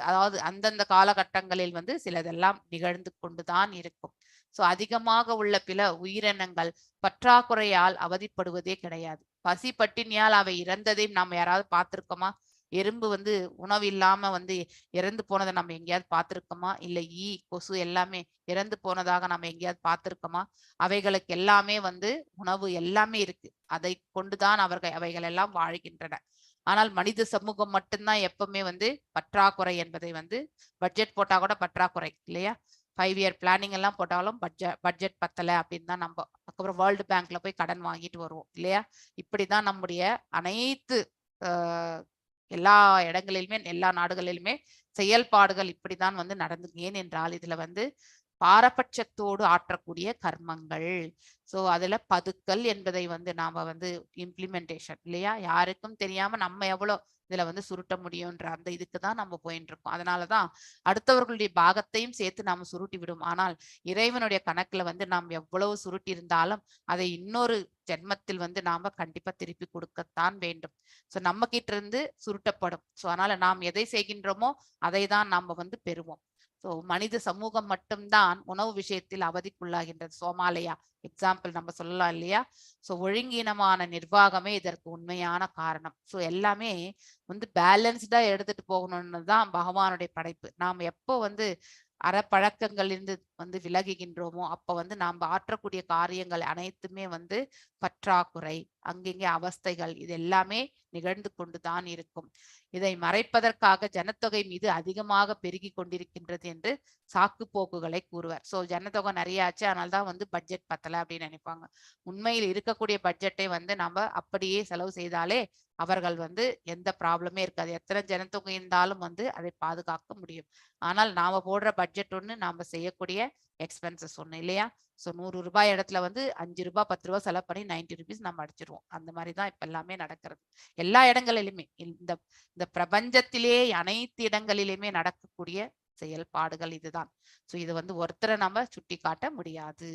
அதாவது அந்தந்த காலகட்டங்களில் வந்து சிலதெல்லாம் நிகழ்ந்து கொண்டுதான் இருக்கும். சோ அதிகமாக உள்ள பிற உயிரினங்கள் பற்றாக்குறையால் அவதிப்படுவதே கிடையாது. பசி பட்டினியால் அவை இறந்ததையும் நாம் யாராவது பார்த்திருக்கோமா? எறும்பு வந்து உணவு இல்லாம வந்து இறந்து போனதை நம்ம எங்கேயாவது பார்த்திருக்கோமா? இல்ல கொசு எல்லாமே இறந்து போனதாக நம்ம எங்கேயாவது பார்த்திருக்கோமா? அவைகளுக்கு எல்லாமே வந்து உணவு எல்லாமே இருக்கு. அதை கொண்டுதான் அவைகள் எல்லாம் வாழ்கின்றன. ஆனால் மனித சமூகம் மட்டும்தான் எப்பவுமே வந்து பற்றாக்குறை என்பதை வந்து பட்ஜெட் போட்டா கூட பற்றாக்குறை இல்லையா? 5 இயர் பிளானிங் எல்லாம் போட்டாலும் பட்ஜெட் பத்தலை அப்படின்னு தான் நம்ம அதுக்கப்புறம் வேர்ல்டு பேங்க்ல போய் கடன் வாங்கிட்டு வருவோம் இல்லையா? இப்படிதான் நம்முடைய அனைத்து எல்லா இடங்களிலுமே எல்லா நாடுகளிலுமே செயல்பாடுகள் இப்படிதான் வந்து நடந்து. ஏனென்றால் இதுல வந்து பாரபட்சத்தோடு ஆற்றக்கூடிய கர்மங்கள். சோ அதுல பதுக்கல் என்பதை வந்து நாம வந்து இம்ப்ளிமெண்டேஷன் இல்லையா? யாருக்கும் தெரியாம நம்ம எவ்வளவு இதுல வந்து சுருட்ட முடியும்ன்ற அந்த இதுக்குதான் நம்ம போயிட்டு இருக்கோம். அதனாலதான் அடுத்தவர்களுடைய பாகத்தையும் சேர்த்து நாம சுருட்டி விடும். ஆனால் இறைவனுடைய கணக்குல வந்து நாம் எவ்வளவு சுருட்டி இருந்தாலும் அதை இன்னொரு ஜென்மத்தில் வந்து நாம கண்டிப்பா திருப்பி கொடுக்கத்தான் வேண்டும். சோ நம்ம கிட்ட இருந்து சுருட்டப்படும். சோ அதனால நாம் எதை செய்கின்றோமோ அதை தான் நாம வந்து பெறுவோம். ஸோ மனித சமூகம் மட்டும்தான் உணவு விஷயத்தில் அவதிக்குள்ளாகின்றது. சோமாலியா எக்ஸாம்பிள் நம்ம சொல்லலாம் இல்லையா? ஸோ ஒழுங்கீனமான நிர்வாகமே இதற்கு உண்மையான காரணம். ஸோ எல்லாமே வந்து பேலன்ஸ்டா எடுத்துட்டு போகணும்னு தான் பகவானுடைய படைப்பு. நாம் எப்போ வந்து அறப்பழக்கங்களிலிருந்து வந்து விலகுகின்றோமோ அப்ப வந்து நாம் ஆற்றக்கூடிய காரியங்கள் அனைத்துமே வந்து பற்றாக்குறை, அங்கங்கே அவஸ்தைகள், இது எல்லாமே நிகழ்ந்து கொண்டுதான் இருக்கும். இதை மறைப்பதற்காக ஜனத்தொகை மீது அதிகமாக பெருகி கொண்டிருக்கின்றது என்று சாக்கு போக்குகளை கூறுவார். சோ ஜனத்தொகை நிறைய ஆச்சு, அதனால்தான் வந்து பட்ஜெட் பத்தல அப்படின்னு நினைப்பாங்க. உண்மையில் இருக்கக்கூடிய பட்ஜெட்டை வந்து நம்ம அப்படியே செலவு செய்தாலே அவர்கள் வந்து எந்த ப்ராப்ளமே இருக்காது. எத்தனை ஜனத்தொகை இருந்தாலும் வந்து அதை பாதுகாக்க முடியும். ஆனால் நாம போடுற பட்ஜெட் ஒண்ணு, நாம செய்யக்கூடிய எக்ஸ்பென்சஸ் ஒண்ணு இல்லையா? சோ 100 ரூபாய் இடத்துல வந்து 5 ரூபாய் 10 ரூபாய் செலவு பண்ணி 90 rupees நம்ம அடிச்சிருவோம். அந்த மாதிரிதான் இப்ப எல்லாமே நடக்கிறது. எல்லா இடங்களிலுமே இந்த பிரபஞ்சத்திலே அனைத்து இடங்களிலுமே நடக்கக்கூடிய செயல்பாடுகள் இதுதான். சோ இது வந்து ஒருத்தரை நம்ம சுட்டி காட்ட முடியாது.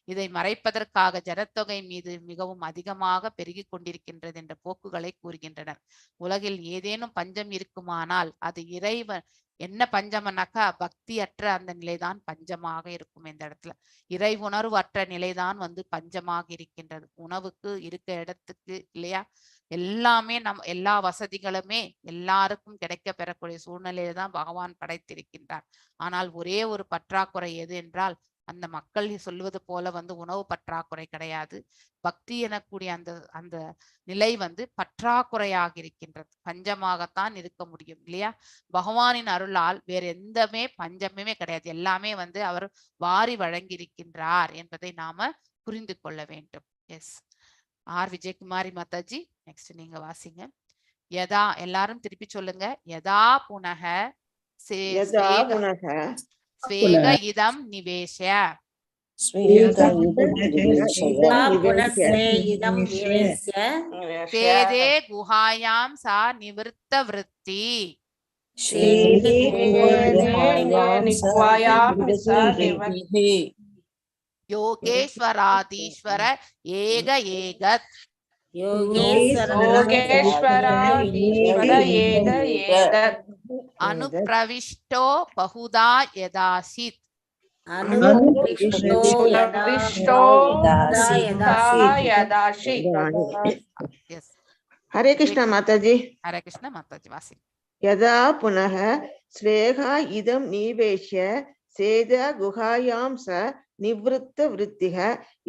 இதை மறைப்பதற்காக ஜனத்தொகை மீது மிகவும் அதிகமாக பெருகி கொண்டிருக்கின்றது என்ற போக்குகளை கூறுகின்றனர். உலகில் ஏதேனும் பஞ்சம் இருக்குமானால் அது இறைவன் என்ன பஞ்சம்னாக்கா பக்தியற்ற அந்த நிலைதான் பஞ்சமாக இருக்கும். இந்த இடத்துல இறை உணர்வு அற்ற நிலைதான் வந்து பஞ்சமாக இருக்கின்றது. உணவுக்கு இருக்க இடத்துக்கு இல்லையா, எல்லாமே எல்லா வசதிகளுமே எல்லாருக்கும் கிடைக்க பெறக்கூடிய சூழ்நிலையில தான் பகவான் படைத்திருக்கின்றார். ஆனால் ஒரே ஒரு பற்றாக்குறை எது என்றால், அந்த மக்கள் சொல்வது போல வந்து உணவு பற்றாக்குறை கிடையாது. பக்தி எனக்கூடிய அந்த நிலை வந்து பற்றாக்குறையாக இருக்கின்றது. பஞ்சமாகத்தான் இருக்க முடியும் இல்லையா? பகவானின் அருளால் வேற எந்தமே பஞ்சமே கிடையாது. எல்லாமே வந்து அவர் வாரி வழங்கியிருக்கின்றார் என்பதை நாம புரிந்து கொள்ள வேண்டும். Yes, R Vijayakumari Mataji, next நீங்க வாசிங்க. யதா, எல்லாரும் திருப்பி சொல்லுங்க. யதா புனக ஸ்வேக இதம் நிவேஷ்ய சேதே குஹாயாம் சா நிவிருத்த விருத்தி யோகேஸ்வராதீஸ்வர ஏக ஏகத் அனுப்ரவிஷ்டோ பகுதா யதாசித். ஹரே கிருஷ்ணா மாதாஜி. ஹரே கிருஷ்ண மாதாஜி, வாசி. யதா புனக ஸ்வேகா இதம் நிவேஷ்ய சேத குஹாயாம் ச நிவ்ருத்த விருத்திக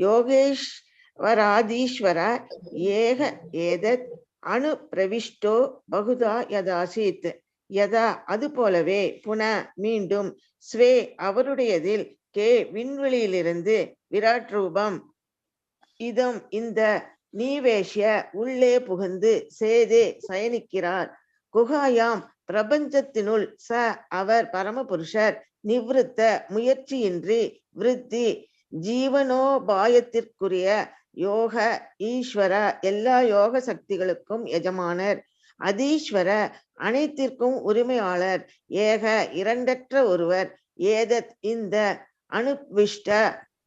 யோகேஸ்வராதீஸ்வர ஏக ஏதத் அணு பிரவிஷ்டோ பகுதா யதாசித். யதா அது போலவே, புன மீண்டும், ஸ்வே அவருடையதில், கே விண்வெளியிலிருந்து, விராட் ரூபம், இதம் இந்த, நீவேஷ்ய உள்ளே புகுந்து, சேதே சயனிக்கிறார், குஹாயாம் பிரபஞ்சத்தினுள், ச அவர் பரமபுருஷர், நிவிருத்த முயற்சியின்றி, விருத்தி ஜீவனோபாயத்திற்குரிய, யோக ஈஸ்வர எல்லா யோக சக்திகளுக்கும் எஜமானர், அதீஸ்வர அனைத்திற்கும் உரிமையாளர், ஏக இரண்டற்ற ஒருவர், ஏதத் இந்த, அனுவிஷ்ட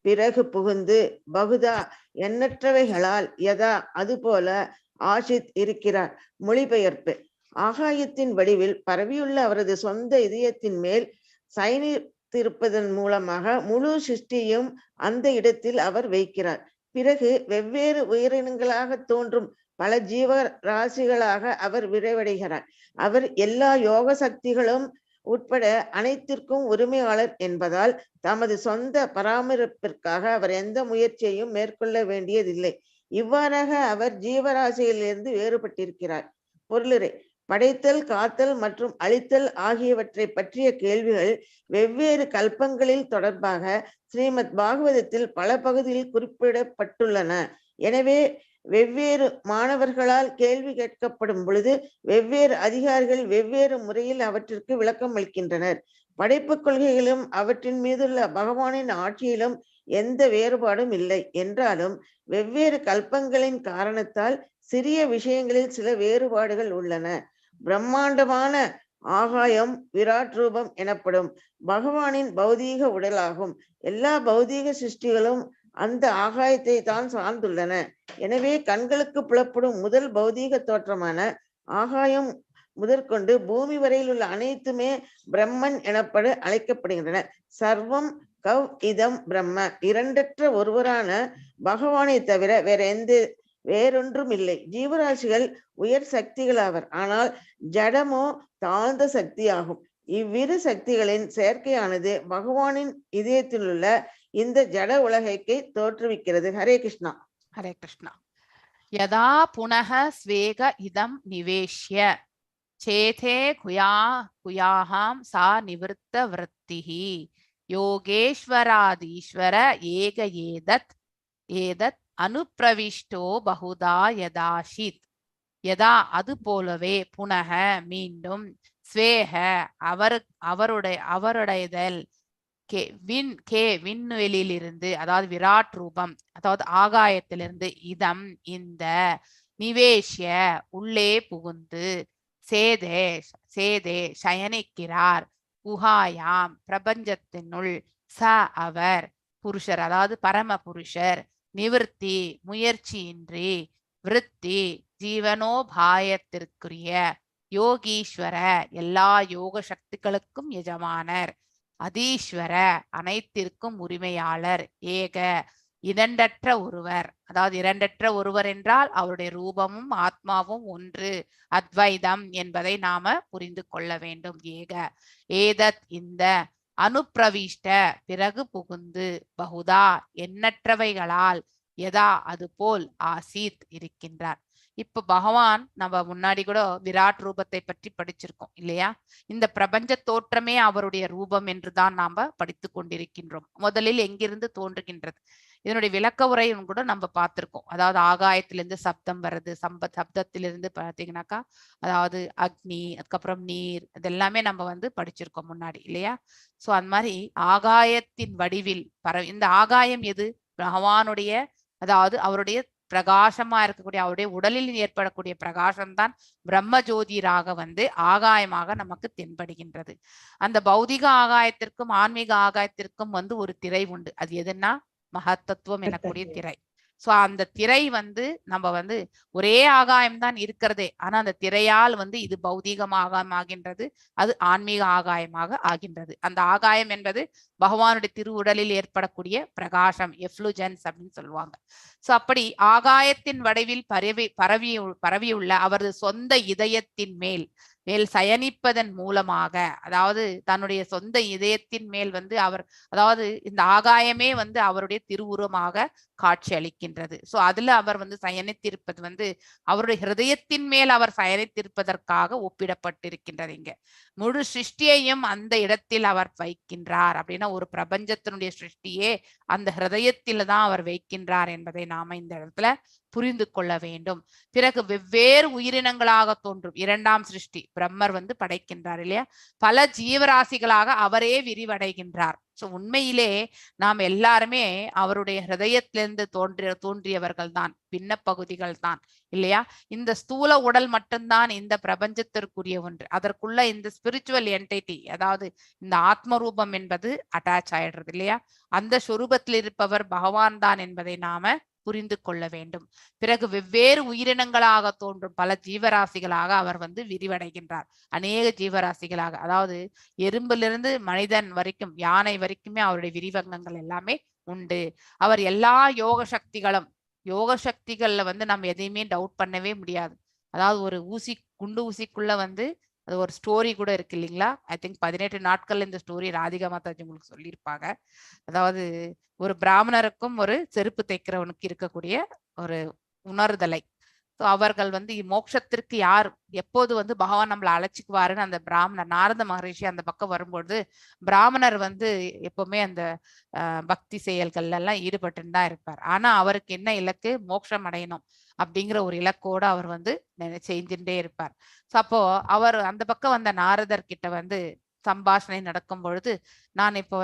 பிறகு புகுந்து, பகுதா எண்ணற்றவைகளால், யதா அதுபோல, ஆசித் இருக்கிறார். மொழிபெயர்ப்பு. ஆகாயத்தின் வடிவில் பரவியுள்ள அவரது சொந்த இதயத்தின் மேல் சயனித்திருப்பதன் மூலமாக முழு சிருஷ்டியும் அந்த இடத்தில் அவர் வைக்கிறார். பிறகு வெவ்வேறு உயிரினங்களாக தோன்றும் பல ஜீவ ராசிகளாக அவர் விரைவடைகிறார். அவர் எல்லா யோக சக்திகளும் உட்பட அனைத்திற்கும் உரிமையாளர் என்பதால் தமது சொந்த பராமரிப்பிற்காக அவர் எந்த முயற்சியையும் மேற்கொள்ள வேண்டியதில்லை. இவ்வாறாக அவர் ஜீவராசியிலிருந்து வேறுபட்டிருக்கிறார். பொருளுரை. படைத்தல், காத்தல் மற்றும் அழித்தல் ஆகியவற்றை பற்றிய கேள்விகள் வெவ்வேறு கல்பங்களில் தொடர்பாக ஸ்ரீமத் பாகவதத்தில் பல பகுதியில் குறிப்பிடப்பட்டுள்ளன. எனவே வெவ்வேறு மாணவர்களால் கேள்வி கேட்கப்படும் பொழுது வெவ்வேறு அதிகாரிகள் வெவ்வேறு முறையில் அவற்றிற்கு விளக்கம் அளிக்கின்றனர். படைப்பு கொள்கையிலும் அவற்றின் மீதுள்ள பகவானின் ஆட்சியிலும் எந்த வேறுபாடும் இல்லை என்றாலும் வெவ்வேறு கல்பங்களின் காரணத்தால் சிறிய விஷயங்களில் சில வேறுபாடுகள் உள்ளன. பிரம்மாண்டமான ஆகாயம் விராட் ரூபம் எனப்படும் பகவானின் பௌதீக உடலாகும். எல்லா பௌதீக சிருஷ்டிகளும் அந்த ஆகாயத்தை தான் சார்ந்துள்ளன. எனவே கண்களுக்கு புலப்படும் முதல் பௌதீக தோற்றமான ஆகாயம் முதற்கொண்டு பூமி வரையில் உள்ள அனைத்துமே பிரம்மன் எனப்படு அழைக்கப்படுகின்றன. சர்வம் கவ் இதம் பிரம்ம. இரண்டற்ற ஒருவரான பகவானை தவிர வேறொன்றும் இல்லை. ஜீவராசிகள் உயர் சக்திகள் ஆவர். ஆனால் ஜடமோ தாழ்ந்த சக்தி ஆகும். இவ்விரு சக்திகளின் செயற்கையானது பகவானின் இதயத்திலுள்ள இந்த ஜட உலகைக்கு தோற்றுவிக்கிறது. ஹரே கிருஷ்ணா. ஹரே கிருஷ்ணா. யதா புனः ஸ்வேக இதம் நிவேஷ்ய சேதே குயாஹாம் சா நிவృత్త விருத்திஹி யோகேஸ்வராதீஸ்வர ஏக ஏதத் அனுப்பிரவிஷ்டோ பகுதா யதாஷித். யதா அது போலவே புனக மீண்டும் ஸ்வேக அவருடையதல் விண்வெளியிலிருந்து அதாவது விராட் ரூபம் அதாவது ஆகாயத்திலிருந்து இதம் இந்த நிவேஷ்ய உள்ளே புகுந்து சேதே சயனிக்கிறார் குஹாயாம் பிரபஞ்சத்தினுள் ச அவர் புருஷர் அதாவது பரம புருஷர் நிவர்த்தி முயற்சியின்றி விருத்தி ஜீவனோபாயத்திற்குரிய யோகீஸ்வர எல்லா யோக சக்திகளுக்கும் எஜமானர் அதீஸ்வர அனைத்திற்கும் உரிமையாளர் ஏக இரண்டற்ற ஒருவர் அதாவது இரண்டற்ற ஒருவர் என்றால் அவருடைய ரூபமும் ஆத்மாவும் ஒன்று அத்வைதம் என்பதை நாம புரிந்து கொள்ள வேண்டும். ஏதத் இந்த அனுப்பிரவிஷ்ட பிறகு புகுந்து பகுதா எண்ணற்றவைகளால் யதா அது போல் ஆசீத் இருக்கின்றார். இப்ப பகவான் நம்ம முன்னாடி கூட விராட் ரூபத்தை பற்றி படிச்சிருக்கோம் இல்லையா? இந்த பிரபஞ்ச தோற்றமே அவருடைய ரூபம் என்றுதான் நாம படித்து கொண்டிருக்கின்றோம். முதலில் எங்கிருந்து தோன்றுகின்றது இதனுடைய விளக்க உரையும் கூட நம்ம பார்த்திருக்கோம். அதாவது ஆகாயத்திலிருந்து சப்தம் வருது, சப்தத்திலிருந்து பார்த்தீங்கன்னாக்கா அதாவது அக்னி, அதுக்கப்புறம் நீர், இதெல்லாமே நம்ம படிச்சிருக்கோம் முன்னாடி இல்லையா? சோ அந்த மாதிரி ஆகாயத்தின் வடிவில் இந்த ஆகாயம் எது? பகவானுடைய அதாவது அவருடைய பிரகாசமா இருக்கக்கூடிய அவருடைய உடலில் ஏற்படக்கூடிய பிரகாசம்தான் பிரம்ம ஜோதிராக ஆகாயமாக நமக்கு தென்படுகின்றது. அந்த பௌதிக ஆகாயத்திற்கும் ஆன்மீக ஆகாயத்திற்கும் ஒரு திரை உண்டு. அது எதுன்னா மகத்தத்துவம் எனக்கூடிய திரை. சோ அந்த திரை நம்ம ஒரே ஆகாயம் தான் இருக்கிறதே, ஆனா அந்த திரையால் இது பௌதீகமாக ஆகின்றது, அது ஆன்மீக ஆகாயமாக ஆகின்றது. அந்த ஆகாயம் என்பது பகவானுடைய திருவுடலில் ஏற்படக்கூடிய பிரகாசம், எஃப்ளுஜன்ஸ் அப்படின்னு சொல்லுவாங்க. சோ அப்படி ஆகாயத்தின் வடிவில் பரவியுள்ள அவரது சொந்த இதயத்தின் மேல் சயனிப்பதன் மூலமாக அதாவது தன்னுடைய சொந்த இதயத்தின் மேல் அவர் அதாவது இந்த ஆகாயமே அவருடைய திருவுருவமாக காட்சி அளிக்கின்றது. சோ அதுல அவர் சயனித்திருப்பது அவருடைய ஹிருதயத்தின் மேல் அவர் சயனித்திருப்பதற்காக ஒப்பிடப்பட்டிருக்கின்றது. இங்க முழு சிருஷ்டியையும் அந்த இடத்தில் அவர் வைக்கின்றார். அப்படின்னா ஒரு பிரபஞ்சத்தினுடைய சிருஷ்டியே அந்த ஹிருதயத்தில தான் அவர் வைக்கின்றார் என்பதை நாம இந்த இடத்துல புரிந்து கொள்ள வேண்டும். பிறகு வெவ்வேறு உயிரினங்களாக தோன்றும் இரண்டாம் சிருஷ்டி பிரம்மர் படைக்கின்றார் இல்லையா? பல ஜீவராசிகளாக அவரே விரிவடைகின்றார். சோ உண்மையிலே நாம் எல்லாருமே அவருடைய ஹிருதயத்திலிருந்து தோன்றியவர்கள் தான், பின்ன பகுதிகள் தான் இல்லையா? இந்த ஸ்தூல உடல் மட்டும்தான் இந்த பிரபஞ்சத்திற்குரிய ஒன்று. அதற்குள்ள இந்த ஸ்பிரிச்சுவல் என்டிட்டி அதாவது இந்த ஆத்ம ரூபம் என்பது அட்டாச் ஆயிடுறது இல்லையா? அந்த சொரூபத்தில் இருப்பவர் பகவான் தான் என்பதை நாம புரிந்து கொள்ள வேண்டும். பிறகு வெவ்வேறு உயிரினங்களாக தோன்றும் பல ஜீவராசிகளாக அவர் விரிவடைகின்றார். அநேக ஜீவராசிகளாக அதாவது எறும்பிலிருந்து மனிதன் வரைக்கும் யானை வரைக்குமே அவருடைய விரிவங்கங்கள் எல்லாமே உண்டு. அவர் எல்லா யோக சக்திகள்ல நம்ம எதையுமே டவுட் பண்ணவே முடியாது. அதாவது ஒரு குண்டு ஊசிக்குள்ள அது ஒரு ஸ்டோரி கூட இருக்கு இல்லைங்களா? ஐ திங்க் 18 நாட்கள் இந்த ஸ்டோரி ராதிகா மாதாஜி உங்களுக்கு சொல்லியிருப்பாங்க. அதாவது ஒரு பிராமணருக்கும் ஒரு செருப்பு தைக்கிறவனுக்கு இருக்கக்கூடிய ஒரு உணர்தலை. ஸோ அவர்கள் மோட்சத்திற்கு யார் எப்போது பகவான் நம்மளை அழைச்சிக்குவாருன்னு அந்த பிராமணர் நாரத மகரிஷி அந்த பக்கம் வரும்பொழுது பிராமணர் எப்பவுமே அந்த பக்தி செயல்கள்ல எல்லாம் ஈடுபட்டு தான் இருப்பார். ஆனா அவருக்கு என்ன இலக்கு? மோட்சம் அடையணும் அப்படிங்கிற ஒரு இலக்கோடு அவர் செஞ்சுட்டே இருப்பார். ஸோ அப்போ அவர் அந்த பக்கம் வந்த நாரதர் கிட்ட சம்பாஷணை நடக்கும் பொழுது நான் இப்ப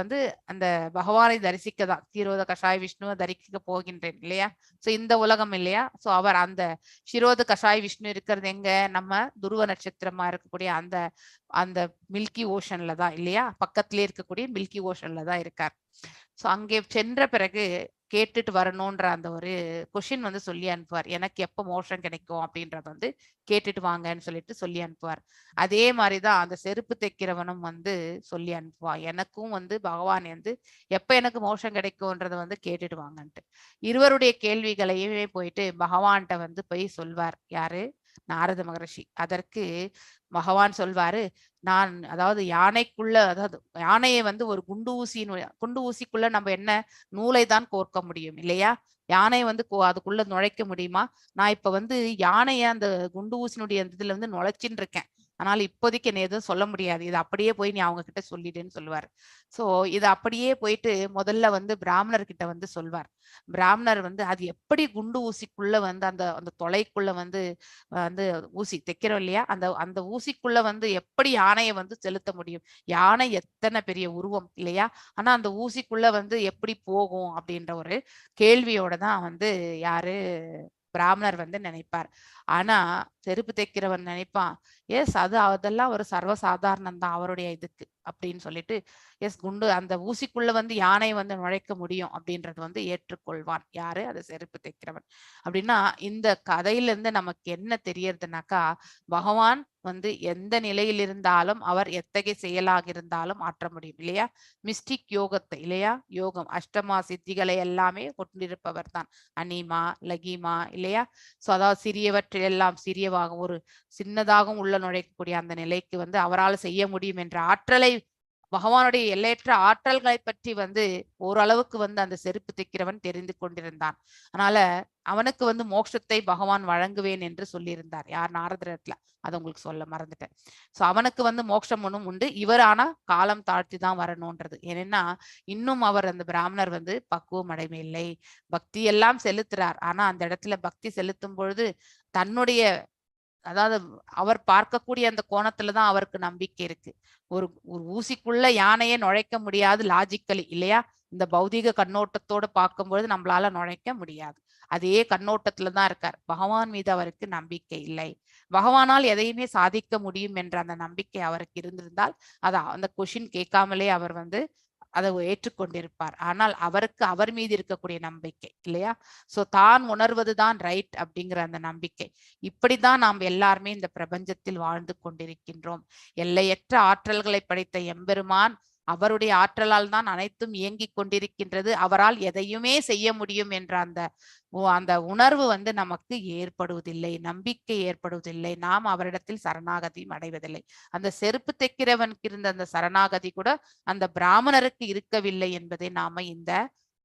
அந்த பகவானை தரிசிக்கதான் க்ஷீரோத கஷாய விஷ்ணுவை தரிசிக்க போகின்றேன் இல்லையா? சோ இந்த உலகம் இல்லையா? சோ அவர் அந்த க்ஷீரோத கஷாய விஷ்ணு இருக்கிறது எங்க? நம்ம துருவ நட்சத்திரமா இருக்கக்கூடிய அந்த மில்கி ஓஷன்ல தான் இல்லையா? பக்கத்திலே இருக்கக்கூடிய மில்கி ஓஷன்ல தான் இருக்கார். சோ அங்கே சென்ற பிறகு கேட்டுட்டு வரணும்ன்ற அந்த ஒரு கொஷின் சொல்லி அனுப்புவார். எனக்கு எப்ப மோஷம் கிடைக்கும் அப்படின்றத கேட்டுட்டு வாங்கன்னு சொல்லிட்டு சொல்லி அனுப்புவார். அதே மாதிரிதான் அந்த செருப்பு தைக்கிறவனும் சொல்லி அனுப்புவான். எனக்கும் பகவான் எப்ப எனக்கு மோஷம் கிடைக்கும்ன்றத கேட்டுட்டு வாங்கன்ட்டு இருவருடைய கேள்விகளையுமே போயிட்டு பகவான்கிட்ட போய் சொல்வார். யாரு? நாரத மகரிஷி. அதற்கு பகவான் சொல்வாரு, நான் அதாவது யானைக்குள்ள, அதாவது யானையை வந்து ஒரு குண்டு ஊசிக்குள்ள நம்ம என்ன நூலை தான் கோர்க்க முடியும் இல்லையா? யானை வந்து அதுக்குள்ள நுழைக்க முடியுமா? நான் இப்ப வந்து யானைய அந்த குண்டு ஊசினுடைய இதுல வந்து நுழைச்சின்னு இருக்கேன். ஆனால் இப்போதைக்கு என்ன எதுவும் சொல்ல முடியாது. இது அப்படியே போய் நீ அவங்க கிட்ட சொல்லிடுன்னு சொல்லுவார். சோ இது அப்படியே போயிட்டு முதல்ல வந்து பிராமணர் கிட்ட வந்து சொல்வார். பிராமணர் வந்து அது எப்படி குண்டு ஊசிக்குள்ள வந்து அந்த அந்த தொலைக்குள்ள வந்து வந்து ஊசி தைக்கிறோம் இல்லையா, அந்த அந்த ஊசிக்குள்ள வந்து எப்படி யானையை வந்து செலுத்த முடியும்? யானை எத்தனை பெரிய உருவம் இல்லையா? ஆனா அந்த ஊசிக்குள்ள வந்து எப்படி போகும் அப்படின்ற ஒரு கேள்வியோட தான் வந்து யாரு பிராமணர் வந்து நினைப்பார். ஆனா செருப்பு தைக்கிறவன் நினைப்பான், எஸ் அதெல்லாம் ஒரு சர்வசாதாரணம் தான் அவருடைய இதுக்கு அப்படின்னு சொல்லிட்டு, எஸ் குண்டு அந்த ஊசிக்குள்ள வந்து யானை வந்து நுழைக்க முடியும் அப்படின்றது வந்து ஏற்றுக்கொள்வான். யாரு? அது செருப்பு தைக்கிறவன். அப்படின்னா இந்த கதையில இருந்து நமக்கு என்ன தெரியறதுனாக்கா, பகவான் வந்து எந்த நிலையில் இருந்தாலும் அவர் எத்தகைய செயலாக இருந்தாலும் ஆற்ற முடியும் இல்லையா? மிஸ்டிக் யோகத்தை இல்லையா, யோகம் அஷ்டமா சித்திகளை எல்லாமே கொண்டிருப்பவர் தான் அனிமா லகிமா இல்லையா? சோ அதாவது சிறியவற்றில் எல்லாம் சிறியவாக ஒரு சின்னதாகவும் உள்ள நுழைக்கக்கூடிய அந்த நிலைக்கு வந்து அவரால் செய்ய முடியும் என்ற ஆற்றலை, பகவானுடைய எல்லையற்ற ஆற்றல்களை பற்றி வந்து ஓரளவுக்கு வந்து அந்த செருப்பு தைக்கிறவன் தெரிந்து கொண்டிருந்தான். அதனால அவனுக்கு வந்து மோட்சத்தை பகவான் வழங்குவேன் என்று சொல்லியிருந்தார். யார்? நாரதரத்துல. அதை உங்களுக்கு சொல்ல மறந்துட்டேன். சோ அவனுக்கு வந்து மோட்சம் ஒன்றும் உண்டு. இவர் ஆனா காலம் தாழ்த்தி தான் வரணும்ன்றது. ஏன்னா இன்னும் அவர் அந்த பிராமணர் வந்து பக்குவம் அடையவில்லை. பக்தி எல்லாம் செலுத்துறார். ஆனா அந்த இடத்துல பக்தி செலுத்தும் பொழுது தன்னுடைய, அதாவது அவர் பார்க்கக்கூடிய அந்த கோணத்துலதான் அவருக்கு நம்பிக்கை இருக்கு. ஒரு ஒரு ஊசிக்குள்ள யானையே நுழைக்க முடியாது லாஜிக்கலி இல்லையா? இந்த பௌதீக கண்ணோட்டத்தோட பார்க்கும்பொழுது நம்மளால நுழைக்க முடியாது. அதே கண்ணோட்டத்துலதான் இருக்கார். பகவான் மீது அவருக்கு நம்பிக்கை இல்லை. பகவானால் எதையுமே சாதிக்க முடியும் என்ற அந்த நம்பிக்கை அவருக்கு இருந்திருந்தால் அந்த கொஷின் கேட்காமலே அவர் வந்து அதை ஏற்றுக்கொண்டிருப்பார். ஆனால் அவருக்கு அவர் மீது இருக்கக்கூடிய நம்பிக்கை இல்லையா? சோ தான் உணர்வதுதான் ரைட் அப்படிங்கிற அந்த நம்பிக்கை. இப்படிதான் நாம் எல்லாருமே இந்த பிரபஞ்சத்தில் வாழ்ந்து கொண்டிருக்கின்றோம். எல்லையற்ற ஆற்றல்களை படைத்த எம்பெருமான், அவருடைய ஆற்றலால் தான் அனைத்தும் இயங்கிக் கொண்டிருக்கின்றது. அவரால் எதையுமே செய்ய முடியும் என்ற அந்த அந்த உணர்வு வந்து நமக்கு ஏற்படுவதில்லை, நம்பிக்கை ஏற்படுவதில்லை. நாம் அவரிடத்தில் சரணாகதியும் அடைவதில்லை. அந்த செருப்பு தைக்கிறவனுக்கு இருந்த அந்த சரணாகதி கூட அந்த பிராமணருக்கு இருக்கவில்லை என்பதை நாம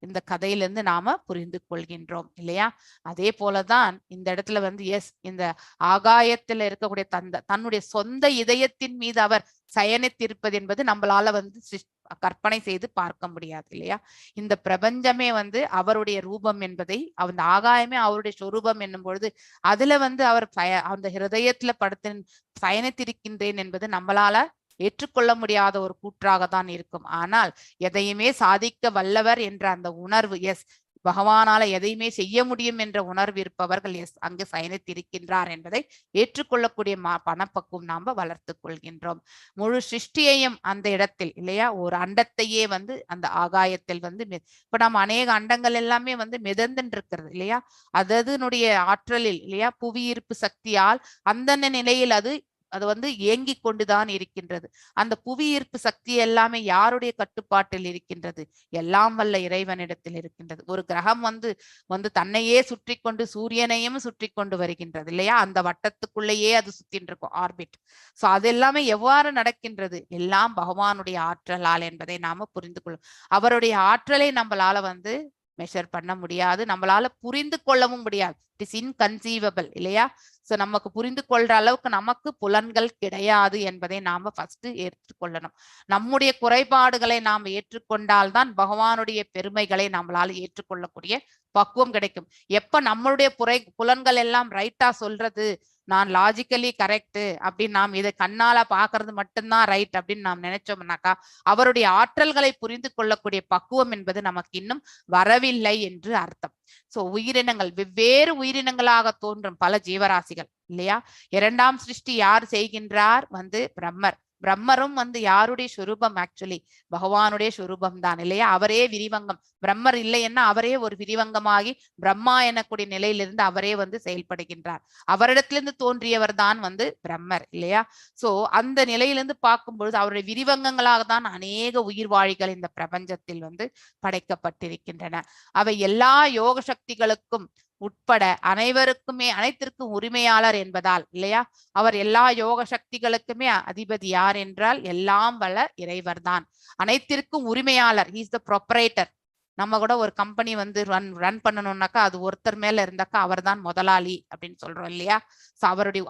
இந்த கதையிலிருந்து நாம புரிந்து கொள்கின்றோம் இல்லையா? அதே போலதான் இந்த இடத்துல வந்து எஸ் இந்த ஆகாயத்துல இருக்கக்கூடிய தன்னுடைய சொந்த இதயத்தின் மீது அவர் சயனித்திருப்பது என்பது நம்மளால வந்து கற்பனை செய்து பார்க்க முடியாது இல்லையா? இந்த பிரபஞ்சமே வந்து அவருடைய ரூபம் என்பதை, அந்த ஆகாயமே அவருடைய சொரூபம் என்னும் பொழுது அதுல வந்து அவர் அந்த ஹிருதயத்துல பயணித்திருக்கின்றேன் என்பது நம்மளால ஏற்றுக்கொள்ள முடியாத ஒரு கூற்றாக தான் இருக்கும். ஆனால் எதையுமே சாதிக்க வல்லவர் என்ற அந்த உணர்வு, எஸ் பகவானால எதையுமே செய்ய முடியும் என்ற உணர்வு இருப்பவர்கள் எஸ் அங்கு சயனித்திருக்கின்றார் என்பதை ஏற்றுக்கொள்ளக்கூடிய பணப்பக்குவம் நாம வளர்த்து கொள்கின்றோம். முழு சிருஷ்டியையும் அந்த இடத்தில் இல்லையா, ஒரு அண்டத்தையே வந்து அந்த ஆகாயத்தில் வந்து இப்ப நம்ம அநேக அண்டங்கள் எல்லாமே வந்து மிதந்துன்னு இருக்கிறது இல்லையா? அதனுடைய ஆற்றலில் இல்லையா, புவியீர்ப்பு சக்தியால் அந்தந்த நிலையில் அது வந்து இயங்கி கொண்டுதான் இருக்கின்றது. அந்த புவி ஈர்ப்பு சக்தி எல்லாமே யாருடைய கட்டுப்பாட்டில் இருக்கின்றது? எல்லாம் வல்ல இறைவனிடத்தில் இருக்கின்றது. ஒரு கிரகம் வந்து தன்னையே சுற்றி கொண்டு சூரியனையும் சுற்றி கொண்டு வருகின்றது இல்லையா? அந்த வட்டத்துக்குள்ளேயே அது சுத்தின்னு இருக்கும், ஆர்பிட். சோ அது எல்லாமே எவ்வாறு நடக்கின்றது? எல்லாம் பகவானுடைய ஆற்றலால் என்பதை நாம புரிந்து கொள்ளும். அவருடைய ஆற்றலை நம்மளால வந்து மெஷர் பண்ண முடியாது, நம்மளால புரிந்து கொள்ளவும் முடியாது. இட் இஸ் இன்கன்சீவபிள் இல்லையா? சோ நமக்கு புரிந்து கொள்ற அளவுக்கு நமக்கு புலன்கள் கிடையாது என்பதை நாம ஃபர்ஸ்ட் ஏற்றுக்கொள்ளணும். நம்முடைய குறைபாடுகளை நாம் ஏற்றுக்கொண்டால்தான் பகவானுடைய பெருமைகளை நம்மளால ஏற்றுக்கொள்ளக்கூடிய பக்குவம் கிடைக்கும். எப்ப நம்மளுடைய புலன்கள் எல்லாம் ரைட்டா சொல்றது, நான் லாஜிக்கலி கரெக்ட் அப்படின்னு நாம் இதை கண்ணால பாக்குறது மட்டும்தான் ரைட் அப்படின்னு நாம் நினைச்சோம்னாக்கா அவருடைய ஆற்றல்களை புரிந்து கொள்ளக்கூடிய பக்குவம் என்பது நமக்கு இன்னும் வரவில்லை என்று அர்த்தம். சோ உயிரினங்கள் வெவ்வேறு உயிரினங்களாக தோன்றும் பல ஜீவராசிகள் இல்லையா? இரண்டாம் சிருஷ்டி யார் செய்கின்றார்? வந்து பிரம்மரும் வந்து யாருடைய சொரூபம்? ஆக்சுவலி பகவானுடைய சொரூபம் தான் இல்லையா? அவரே விரிவங்கம். பிரம்மர் இல்லைன்னா அவரே ஒரு விரிவங்கமாகி பிரம்மா எனக்கூடிய நிலையிலிருந்து அவரே வந்து செயல்படுகின்றார். அவரிடத்திலிருந்து தோன்றியவர் தான் வந்து பிரம்மர் இல்லையா? சோ அந்த நிலையிலிருந்து பார்க்கும்பொழுது அவருடைய விரிவங்கங்களாக தான் அநேக உயிர்வாழிகள் இந்த பிரபஞ்சத்தில் வந்து படைக்கப்பட்டிருக்கின்றன. அவை எல்லா யோக சக்திகளுக்கும் உட்பட அனைத்திற்கும் உரிமையாளர் என்பதால் இல்லையா, அவர் எல்லா யோக சக்திகளுக்குமே அதிபதி யார் என்றால் எல்லாம் வல்ல இறைவர் தான். அனைத்திற்கும் உரிமையாளர், ஹி இஸ் த ப்ரொப்ரைட்டர். நம்ம கூட ஒரு கம்பெனி வந்து ரன் பண்ணணும்னாக்கா அது ஒருத்தர் மேல இருந்தாக்கா அவர் தான் முதலாளி அப்படின்னு சொல்றோம் இல்லையா. சோ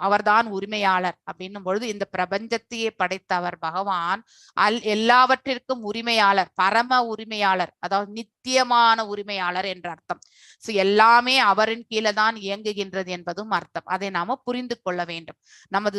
அவர்தான் உரிமையாளர் அப்படின்னும் பொழுது இந்த பிரபஞ்சத்தையே படைத்தவர் பகவான் எல்லாவற்றிற்கும் உரிமையாளர், பரம உரிமையாளர், அதாவது நித்தியமான உரிமையாளர் என்ற அர்த்தம். சோ எல்லாமே அவரின் கீழே தான் இயங்குகின்றது என்பதும் அர்த்தம். அதை நாம புரிந்து கொள்ள வேண்டும். தமது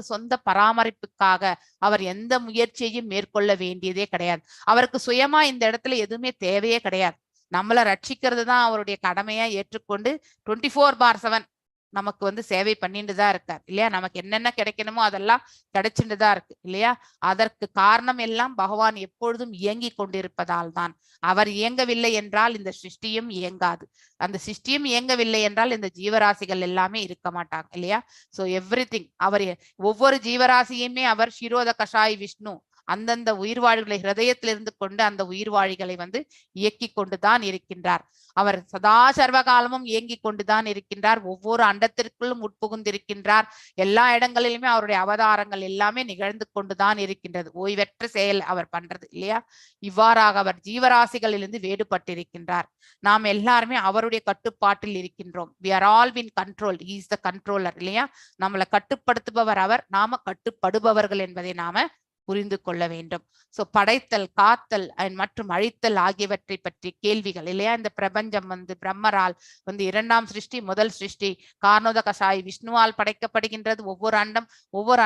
சொந்த பராமரிப்புக்காக அவர் எந்த முயற்சியையும் மேற்கொள்ள வேண்டியதே கிடையாது. அவருக்கு சுயமா இந்த இடத்துல எதுவுமே தேவையே கிடையாது. நம்மளை ரட்சிக்கிறது தான் அவருடைய கடமையா ஏற்றுக்கொண்டு 24/7 நமக்கு வந்து சேவை பண்ணிட்டு தான் இருக்கார் இல்லையா. நமக்கு என்னென்ன கிடைக்கணுமோ அதெல்லாம் கிடைச்சிட்டு தான் இருக்கு இல்லையா. அதற்கு காரணம் எல்லாம் பகவான் எப்பொழுதும் இயங்கி கொண்டிருப்பதால் தான். அவர் இயங்கவில்லை என்றால் இந்த சிருஷ்டியும் இயங்காது. அந்த சிருஷ்டியும் இயங்கவில்லை என்றால் இந்த ஜீவராசிகள் எல்லாமே இருக்க மாட்டாங்க இல்லையா. சோ எவ்ரிதிங், அவர் ஒவ்வொரு ஜீவராசியுமே அவர் ஷிரோத கஷாய் விஷ்ணு, அந்தந்த உயிர்வாழிகளை ஹிருதயத்திலிருந்து கொண்டு அந்த உயிர்வாழிகளை வந்து இயக்கி கொண்டுதான் இருக்கின்றார். அவர் சதா சர்வகாலமும் இயங்கி கொண்டுதான் இருக்கின்றார். ஒவ்வொரு அண்டத்திற்குள்ளும் உட்புகுந்திருக்கின்றார். எல்லா இடங்களிலுமே அவருடைய அவதாரங்கள் எல்லாமே நிகழ்ந்து கொண்டுதான் இருக்கின்றது. ஓய்வற்ற செயல் அவர் பண்றது இல்லையா. இவ்வாறாக அவர் ஜீவராசிகளிலிருந்து வேறுபட்டிருக்கின்றார். நாம் எல்லாருமே அவருடைய கட்டுப்பாட்டில் இருக்கின்றோம். we are all in control, he is the controller இல்லையா. நம்மளை கட்டுப்படுத்துபவர் அவர், நாம கட்டுப்படுபவர்கள் என்பதை நாம புரிந்து கொள்ள வேண்டும். சோ படைத்தல், காத்தல் மற்றும் அழித்தல் ஆகியவற்றை பற்றி கேள்விகள் இல்லையா. இந்த பிரபஞ்சம் வந்து பிரம்மரால் வந்து இரண்டாம் சிருஷ்டி, முதல் சிருஷ்டி கார்ணோத கஷாய் விஷ்ணுவால் படைக்கப்படுகின்றது. ஒவ்வொரு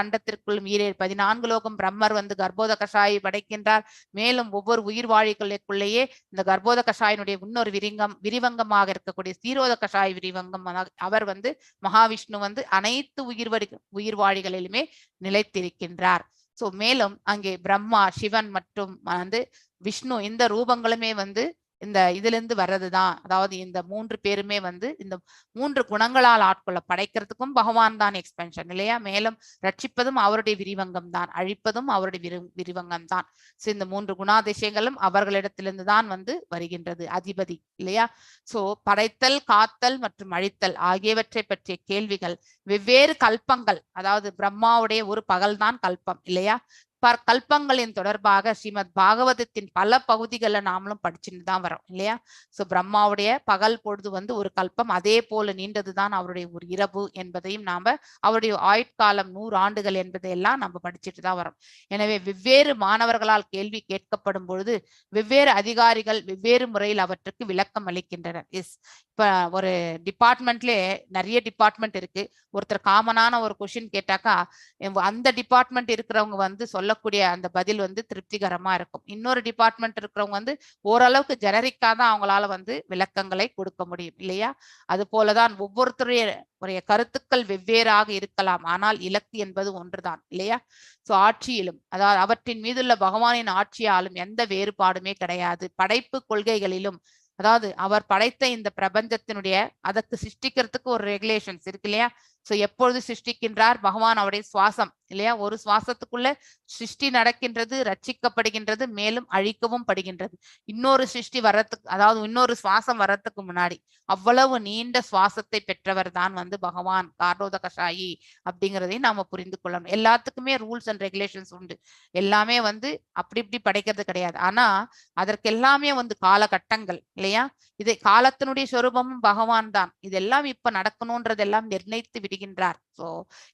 அண்டத்திற்குள்ளும் 14 லோகம் பிரம்மர் வந்து கர்ப்போத கஷாயை படைக்கின்றார். மேலும் ஒவ்வொரு உயிர் வாழிகளுக்குள்ளேயே இந்த கர்ப்போத கஷாயினுடைய இன்னொரு விரிவங்கமாக இருக்கக்கூடிய ஸ்தீரோத கஷாய் விரிவங்கம் அவர் வந்து மகாவிஷ்ணு வந்து அனைத்து உயிர் வாழிகளிலுமே நிலைத்திருக்கின்றார். சோ மேலும் அங்கே பிரம்மா, சிவன் மற்றும் வந்து விஷ்ணு இந்த ரூபங்களுமே வந்து இந்த இதுல இருந்து வர்றதுதான். அதாவது இந்த 3 பேருமே வந்து இந்த 3 குணங்களால் ஆட்கொள்ள படைக்கிறதுக்கும் பகவான் தான் எக்ஸ்பென்ஷன் இல்லையா. மேலும் ரட்சிப்பதும் அவருடைய விரிவங்கம் தான், அழிப்பதும் அவருடைய விரிவங்கம் தான். சோ இந்த 3 குணாதிசயங்களும் அவர்களிடத்திலிருந்து தான் வந்து வருகின்றது, அதிபதி இல்லையா. சோ படைத்தல், காத்தல் மற்றும் அழித்தல் ஆகியவற்றை பற்றிய கேள்விகள் வெவ்வேறு கல்பங்கள், அதாவது பிரம்மாவுடைய ஒரு பகல் தான் கல்பம் இல்லையா. கல்பங்களின் தொடர்பாக ஸ்ரீமத் பாகவதத்தின் பல பகுதிகளை நாமளும் படிச்சுட்டு தான் வரோம் இல்லையா. சோ பிரம்மாவுடைய பகல் பொழுது வந்து ஒரு கல்பம், அதே போல நீண்டதுதான் அவருடைய ஒரு இரவு என்பதையும் நாம, அவருடைய ஆயுட்காலம் 100 ஆண்டுகள் என்பதையெல்லாம் நம்ம படிச்சுட்டு தான் வரோம். எனவே வெவ்வேறு மாணவர்களால் கேள்வி கேட்கப்படும் பொழுது வெவ்வேறு அதிகாரிகள் வெவ்வேறு முறையில் அவற்றுக்கு விளக்கம் அளிக்கின்றனர். இப்ப ஒரு டிபார்ட்மெண்ட்லயே நிறைய டிபார்ட்மெண்ட் இருக்கு. ஒருத்தர் காமனான ஒரு கொஸ்டின் கேட்டாக்கா அந்த டிபார்ட்மெண்ட் இருக்கிறவங்க வந்து சொல்லக்கூடிய அந்த பதில் வந்து திருப்திகரமா இருக்கும். இன்னொரு டிபார்ட்மெண்ட் இருக்கிறவங்க வந்து ஓரளவுக்கு ஜெனரிக்கா தான் அவங்களால வந்து விளக்கங்களை கொடுக்க முடியும் இல்லையா. அது போலதான் ஒவ்வொருத்தருடைய கருத்துக்கள் வெவ்வேறாக இருக்கலாம், ஆனால் இலக்கு என்பது ஒன்றுதான் இல்லையா. சோ ஆட்சியிலும், அதாவது அவற்றின் மீதுள்ள பகவானின் ஆட்சியாலும் எந்த வேறுபாடுமே கிடையாது. படைப்பு கொள்கைகளிலும், அதாவது அவர் படைத்த இந்த பிரபஞ்சத்தினுடைய அதற்கு சிருஷ்டிக்கிறதுக்கு ஒரு ரெகுலேஷன்ஸ் இருக்கு இல்லையா. சோ எப்பொழுது சிருஷ்டிக்கின்றார் பகவான், அவருடைய சுவாசம் இல்லையா. ஒரு சுவாசத்துக்குள்ள சிருஷ்டி நடக்கின்றது, ரட்சிக்கப்படுகின்றது, மேலும் அழிக்கவும் படுகின்றது. இன்னொரு சிருஷ்டி வர்றதுக்கு, அதாவது இன்னொரு சுவாசம் வர்றதுக்கு முன்னாடி அவ்வளவு நீண்ட சுவாசத்தை பெற்றவர் தான் வந்து பகவான் கார்ணோத கஷாயி அப்படிங்கிறதையும் நாம புரிந்து கொள்ளணும். எல்லாத்துக்குமே ரூல்ஸ் அண்ட் ரெகுலேஷன்ஸ் உண்டு. எல்லாமே வந்து அப்படி இப்படி படைக்கிறது கிடையாது. ஆனா அதற்கு எல்லாமே வந்து காலகட்டங்கள் இல்லையா. இதை காலத்தினுடைய சொரூபமும் பகவான் தான். இதெல்லாம் இப்ப நடக்கணும்ன்றதெல்லாம் நிர்ணயித்து விடுகின்றார். So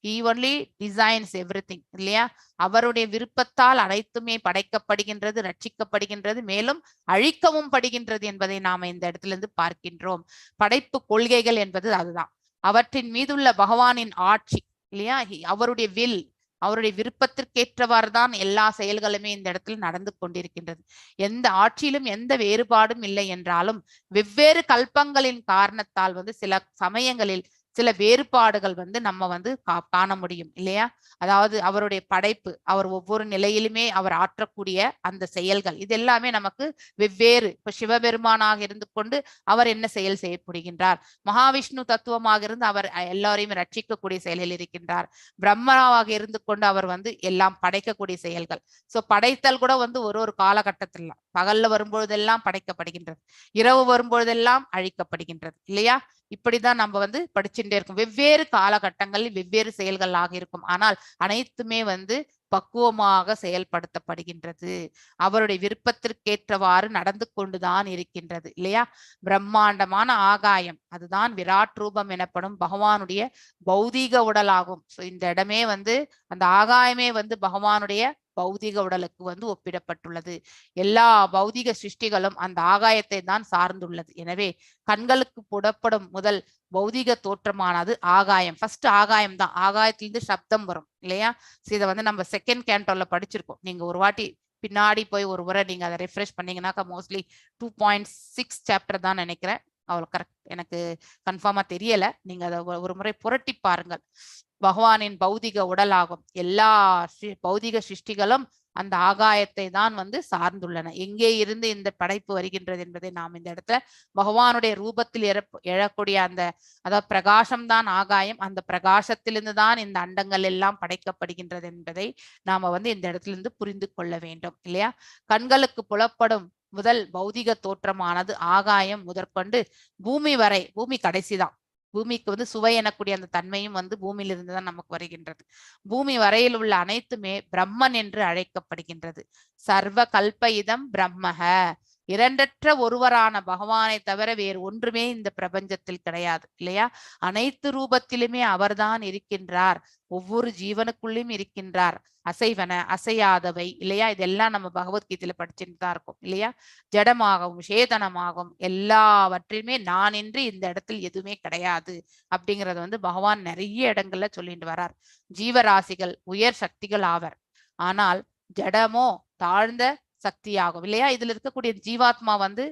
he only designs everything இல்லையா. அவருடைய விருப்பத்தால் அனைத்துமே படைக்கப்படுகின்றது, ரட்சிக்கப்படுகின்றது, மேலும் அழிக்கவும் படுகின்றது என்பதை நாம இந்த இடத்துல இருந்து பார்க்கின்றோம். படைப்பு கொள்கைகள் என்பது அதுதான். அவற்றின் மீதுள்ள பகவானின் ஆட்சி இல்லையா. அவருடைய வில், அவருடைய விருப்பத்திற்கேற்றவாறு தான் எல்லா செயல்களுமே இந்த இடத்துல நடந்து கொண்டிருக்கின்றது. எந்த ஆட்சியிலும் எந்த வேறுபாடும் இல்லை என்றாலும் வெவ்வேறு கல்பங்களின் காரணத்தால் வந்து சில சமயங்களில் சில வேறுபாடுகள் வந்து நம்ம வந்து காண முடியும் இல்லையா? அதாவது அவருடைய படைப்பு, அவர் ஒவ்வொரு நிலையிலுமே அவர் ஆற்றக்கூடிய அந்த செயல்கள், இது எல்லாமே நமக்கு வெவ்வேறு. இப்ப சிவபெருமானாக இருந்து கொண்டு அவர் என்ன செயல் செய்யப்படுகின்றார், மகாவிஷ்ணு தத்துவமாக இருந்து அவர் எல்லாரையும் ரட்சிக்கக்கூடிய செயலில் இருக்கின்றார், பிரம்மாவாக இருந்து கொண்டு அவர் வந்து எல்லாம் படைக்கக்கூடிய செயல்கள். சோ படைத்தல் கூட வந்து ஒரு காலகட்டத்துல, பகல்ல வரும்பொழுதெல்லாம் படைக்கப்படுகின்றது, இரவு வரும்பொழுதெல்லாம் அழிக்கப்படுகின்றது இல்லையா? இப்படிதான் நம்ம வந்து படிச்சுட்டே இருக்கும். வெவ்வேறு காலகட்டங்களில் வெவ்வேறு செயல்களாக இருக்கும். ஆனால் அனைத்துமே வந்து பக்குவமாக செயல்படுத்தப்படுகின்றது, அவருடைய விருப்பத்திற்கேற்றவாறு நடந்து கொண்டுதான் இருக்கின்றது இல்லையா? பிரம்மாண்டமான ஆகாயம், அதுதான் விராட் ரூபம் எனப்படும் பகவானுடைய பௌதீக உடலாகும். சோ இந்த இடமே வந்து அந்த ஆகாயமே வந்து பகவானுடைய பௌதிக உடலுக்கு வந்து ஒப்பிடப்பட்டுள்ளது. எல்லா பௌதிக சிருஷ்டிகளும் அந்த ஆகாயத்தை தான் சார்ந்துள்ளது. எனவே கண்களுக்கு புடப்படும் முதல் பௌதிக தோற்றமானது ஆகாயம். ஃபர்ஸ்ட் ஆகாயம் தான். ஆகாயத்திலிருந்து சப்தம் வரும் இல்லையா? இதை வந்து நம்ம செகண்ட் கேண்டோல படிச்சிருக்கோம். நீங்க ஒரு வாட்டி பின்னாடி போய் ஒரு முறை நீங்க அதை ரெஃப்ரெஷ் பண்ணீங்கன்னாக்கா மோஸ்ட்லி 2.6 சாப்டர் தான் நினைக்கிறேன், அவ்வளவு கரெக்ட் எனக்கு கன்ஃபார்மா தெரியல. நீங்க அதை ஒரு முறை புரட்டி பாருங்கள். பகவானின் பௌதிக உடலாகும். எல்லா பௌதிக சிருஷ்டிகளும் அந்த ஆகாயத்தை தான் வந்து சார்ந்துள்ளன. எங்கே இருந்து இந்த படைப்பு வருகின்றது என்பதை நாம் இந்த இடத்துல பகவானுடைய ரூபத்தில் எழக்கூடிய அந்த அதாவது பிரகாசம் தான் ஆகாயம். அந்த பிரகாசத்திலிருந்து தான் இந்த அண்டங்கள் எல்லாம் படைக்கப்படுகின்றது என்பதை நாம வந்து இந்த இடத்துல இருந்து புரிந்து கொள்ள வேண்டும் இல்லையா? கண்களுக்கு புலப்படும் முதல் பௌதிக தோற்றமானது ஆகாயம் முதற்கொண்டு பூமி வரை, பூமி கடைசிதான், பூமிக்கு வந்து சுவை எனக்கூடிய அந்த தன்மையும் வந்து பூமியிலிருந்து தான் நமக்கு வருகின்றது. பூமி வரையில் உள்ள அனைத்துமே பிரம்மன் என்று அழைக்கப்படுகின்றது. சர்வ கல்ப இதம் பிரம்மக, இரண்டற்ற ஒருவரான பகவானை தவிர வேறு ஒன்றுமே இந்த பிரபஞ்சத்தில் கிடையாது இல்லையா? அனைத்து ரூபத்திலுமே அவர்தான் இருக்கின்றார், ஒவ்வொரு ஜீவனுக்குள்ளும் இருக்கின்றார். அசைவன அசையாதவை இல்லையா? இதெல்லாம் நம்ம பகவத்கீதையில படிச்சுட்டு தான் இருக்கோம் இல்லையா? ஜடமாகவும் சேதனமாகவும் எல்லாவற்றையுமே நான் என்று இந்த இடத்தில் எதுவுமே கிடையாது அப்படிங்கறது வந்து பகவான் நிறைய இடங்கள்ல சொல்லிட்டு வரார். ஜீவராசிகள் உயர் சக்திகள் ஆவர், ஆனால் ஜடமோ தாழ்ந்த சக்தியாகும் இல்லையா? இதுல இருக்கக்கூடிய ஜீவாத்மா வந்து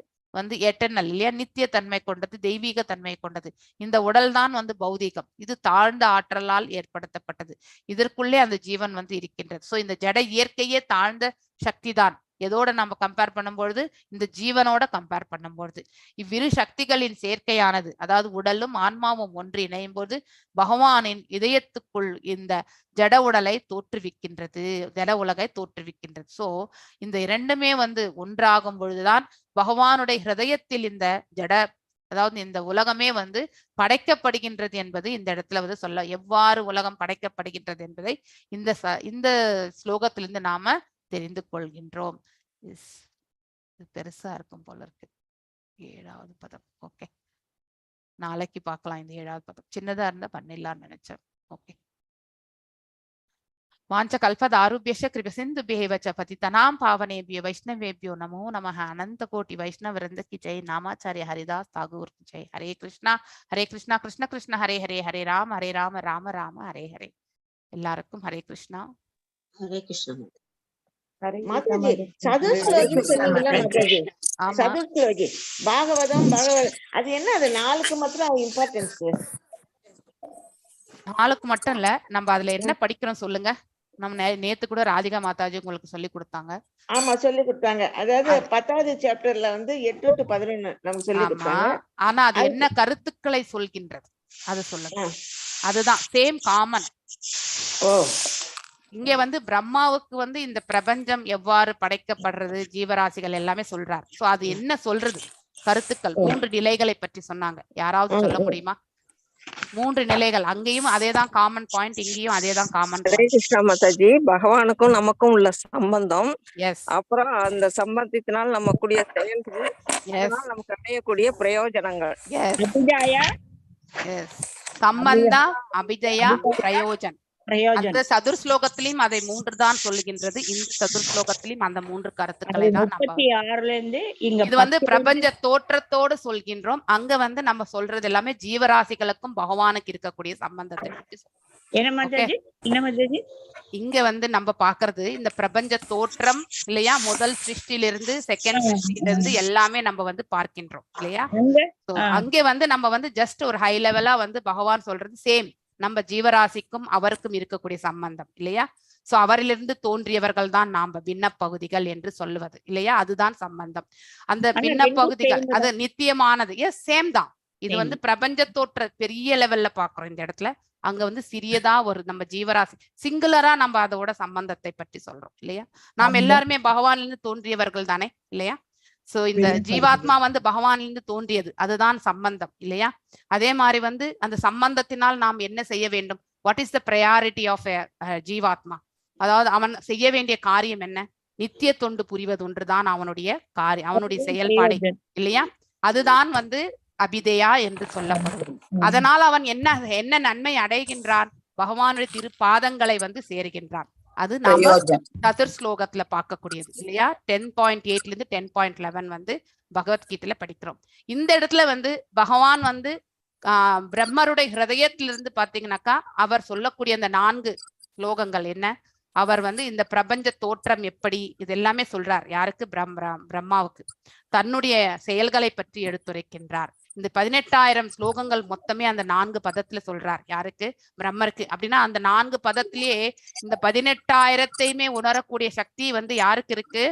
எட்டர்னல் இல்லையா? நித்திய தன்மை கொண்டது, தெய்வீக தன்மை கொண்டது. இந்த உடல் தான் வந்து பௌதீகம், இது தாழ்ந்த ஆற்றலால் ஏற்படுத்தப்பட்டது. இதற்குள்ளே அந்த ஜீவன் வந்து இருக்கின்றது. சோ இந்த ஜட இயற்கையே தாழ்ந்த சக்தி தான். எதோட நம்ம கம்பேர் பண்ணும்பொழுது, இந்த ஜீவனோட கம்பேர் பண்ணும்பொழுது இவ்விரு சக்திகளின் சேர்க்கையானது, அதாவது உடலும் ஆன்மாவும் ஒன்று இணையும் போது பகவானின் இதயத்துக்குள் இந்த ஜட உடலை தோற்றுவிக்கின்றது, ஜட உலகை தோற்றுவிக்கின்றது. சோ இந்த இரண்டுமே வந்து ஒன்றாகும் பொழுதுதான் பகவானுடைய ஹிருதயத்தில் இந்த ஜட, அதாவது இந்த உலகமே வந்து படைக்கப்படுகின்றது என்பது இந்த இடத்துல வந்து சொல்ல. எவ்வாறு உலகம் படைக்கப்படுகின்றது என்பதை இந்த ஸ்லோகத்திலிருந்து நாம தெரிந்து கொள்கின்றோம். பெருசா இருக்கும் போல இருக்கு 7வது பதம். ஓகே, நாளைக்கு பார்க்கலாம். இந்த 7வது பதம் சின்னதா இருந்தா பண்ணிடலாம்னு நினைச்சேன். ஓகே. வாஞ்ச கல்பதாருபியஷ கிருபசிந்துபிஹேவ ச பதிதனாம் பாவனேபியோ வைஷ்ணவேபியோ நமோ நமः. அனந்த கோட்டி வைஷ்ணவ விருந்த கி ஜெய். நாமாச்சாரிய ஹரிதாஸ் தாகூர் கி ஜெய். ஹரே கிருஷ்ணா கிருஷ்ண கிருஷ்ண ஹரே ஹரே, ஹரே ராம ராம ராம ஹரே ஹரே. எல்லாருக்கும் ஹரே கிருஷ்ணா. ஹரே கிருஷ்ணா மாதாஜி. சதுஸ்லோகி சொன்னீங்களா மாதாஜி? சதுஸ்லோகி பாகவதம் அது என்ன? அது 4க்கு மட்டும் இம்பார்ட்டன்ஸ்? 4க்கு மட்டும் இல்ல, நம்ம அதுல என்ன படிக்கிறோம் சொல்லுங்க. நம்ம நேத்து கூட ராதிகா மாதாஜி உங்களுக்கு சொல்லி கொடுத்தாங்க. ஆமா, சொல்லி கொடுத்தாங்க. அதாவது 10வது சாப்டர்ல வந்து 8 to 11 நமக்கு சொல்லி கொடுத்தாங்க. ஆனா அது என்ன கருத்துக்களை சொல்கின்றது அது சொல்லுங்க. அதுதான் சேம் காமன். ஓ, இங்க வந்து பிரம்மாவுக்கு வந்து இந்த பிரபஞ்சம் எவ்வாறு படைக்கப்படுறது, ஜீவராசிகள் எல்லாமே சொல்றார். சோ அது என்ன சொல்றது கருத்துக்கள்? 3 நிலைகளை பற்றி சொன்னாங்க. யாராவது சொல்ல முடியுமா? 3 நிலைகள். அங்கேயும் அதேதான் காமன் பாயிண்ட், இங்கேயும் அதேதான் காமன். ஹரே கிருஷ்ணா மாதாஜி. பகவானுக்கும் நமக்கும் உள்ள சம்பந்தம், எஸ், அப்புறம் அந்த சம்பந்தத்தினால் நமக்குரிய செயல்கள், நமக்கு அடையக்கூடிய பிரயோஜனங்கள். சம்பந்த அபிஜயா பிரயோஜன். அந்த சதுர் ஸ்லோகத்திலையும் அதை 3 தான் சொல்லுகின்றது. இந்த சதுர் ஸ்லோகத்திலையும் அந்த 3 கருத்துக்களை தான் நம்ம இது வந்து பிரபஞ்ச தோற்றத்தோடு சொல்கின்றோம். அங்க வந்து நம்ம சொல்றது எல்லாமே ஜீவராசிகளுக்கும் பகவானுக்கு இருக்கக்கூடிய சம்பந்தத்தை பற்றி. என்ன மாதாஜி என்ன மாதாஜி இங்க வந்து நம்ம பாக்குறது இந்த பிரபஞ்ச தோற்றம் இல்லையா, முதல் சிருஷ்டியிலிருந்து செகண்ட் சிருஷ்டியிலிருந்து எல்லாமே நம்ம வந்து பார்க்கின்றோம் இல்லையா. So, அங்கே வந்து நம்ம வந்து ஜஸ்ட் ஒரு ஹை லெவலா வந்து பகவான் சொல்றது சேம், நம்ம ஜீவராசிக்கும் அவருக்கும் இருக்கக்கூடிய சம்பந்தம் இல்லையா. சோ அவரிலிருந்து தோன்றியவர்கள் தான் நாம பின்ன பகுதிகள் என்று சொல்லுவது இல்லையா, அதுதான் சம்பந்தம். அந்த பின்ன பகுதிகள் அது நித்தியமானது, சேம் தான். இது வந்து பிரபஞ்ச தோற்ற பெரிய லெவல்ல பாக்குறோம் இந்த இடத்துல. அங்க வந்து சிறியதா ஒரு நம்ம ஜீவராசி சிங்குலரா நம்ம அதோட சம்பந்தத்தை பற்றி சொல்றோம் இல்லையா. நாம் எல்லாருமே பகவானிலிருந்து தோன்றியவர்கள் தானே இல்லையா. சோ இந்த ஜீவாத்மா வந்து பகவானிலிருந்து தோன்றியது, அதுதான் சம்பந்தம் இல்லையா. அதே மாதிரி வந்து அந்த சம்பந்தத்தினால் நாம் என்ன செய்ய வேண்டும், what is the priority of ஜீவாத்மா, அதாவது அவன் செய்ய வேண்டிய காரியம் என்ன, நித்திய தொண்டு புரிவது ஒன்றுதான் அவனுடைய காரியம், அவனுடைய செயல்பாடு இல்லையா. அதுதான் வந்து அபிதயா என்று சொல்லப்படும். அதனால் அவன் என்ன என்ன நன்மை அடைகின்றான், பகவானுடைய திருப்பாதங்களை வந்து சேருகின்றான். அது நாம சதுர் ஸ்லோகத்துல பார்க்கக்கூடியது இல்லையா. 10.8 இருந்து 10.11 வந்து பகவத்கீதையில படிக்கிறோம். இந்த இடத்துல வந்து பகவான் வந்து பிரம்மருடைய ஹிருதயத்திலிருந்து பாத்தீங்கன்னாக்கா அவர் சொல்லக்கூடிய அந்த 4 ஸ்லோகங்கள் என்ன, அவர் வந்து இந்த பிரபஞ்ச தோற்றம் எப்படி இது எல்லாமே சொல்றார். யாருக்கு, பிரம்மாவுக்கு தன்னுடைய செயல்களை பற்றி எடுத்துரைக்கின்றார். இந்த 18,000 ஸ்லோகங்கள் மொத்தமே அந்த 4 பதத்துல சொல்றார். யாருக்கு, பிரம்மருக்கு. அப்படின்னா அந்த 4 பதத்திலேயே இந்த 18,000த்தையுமே உணரக்கூடிய சக்தி வந்து யாருக்கு இருக்கு,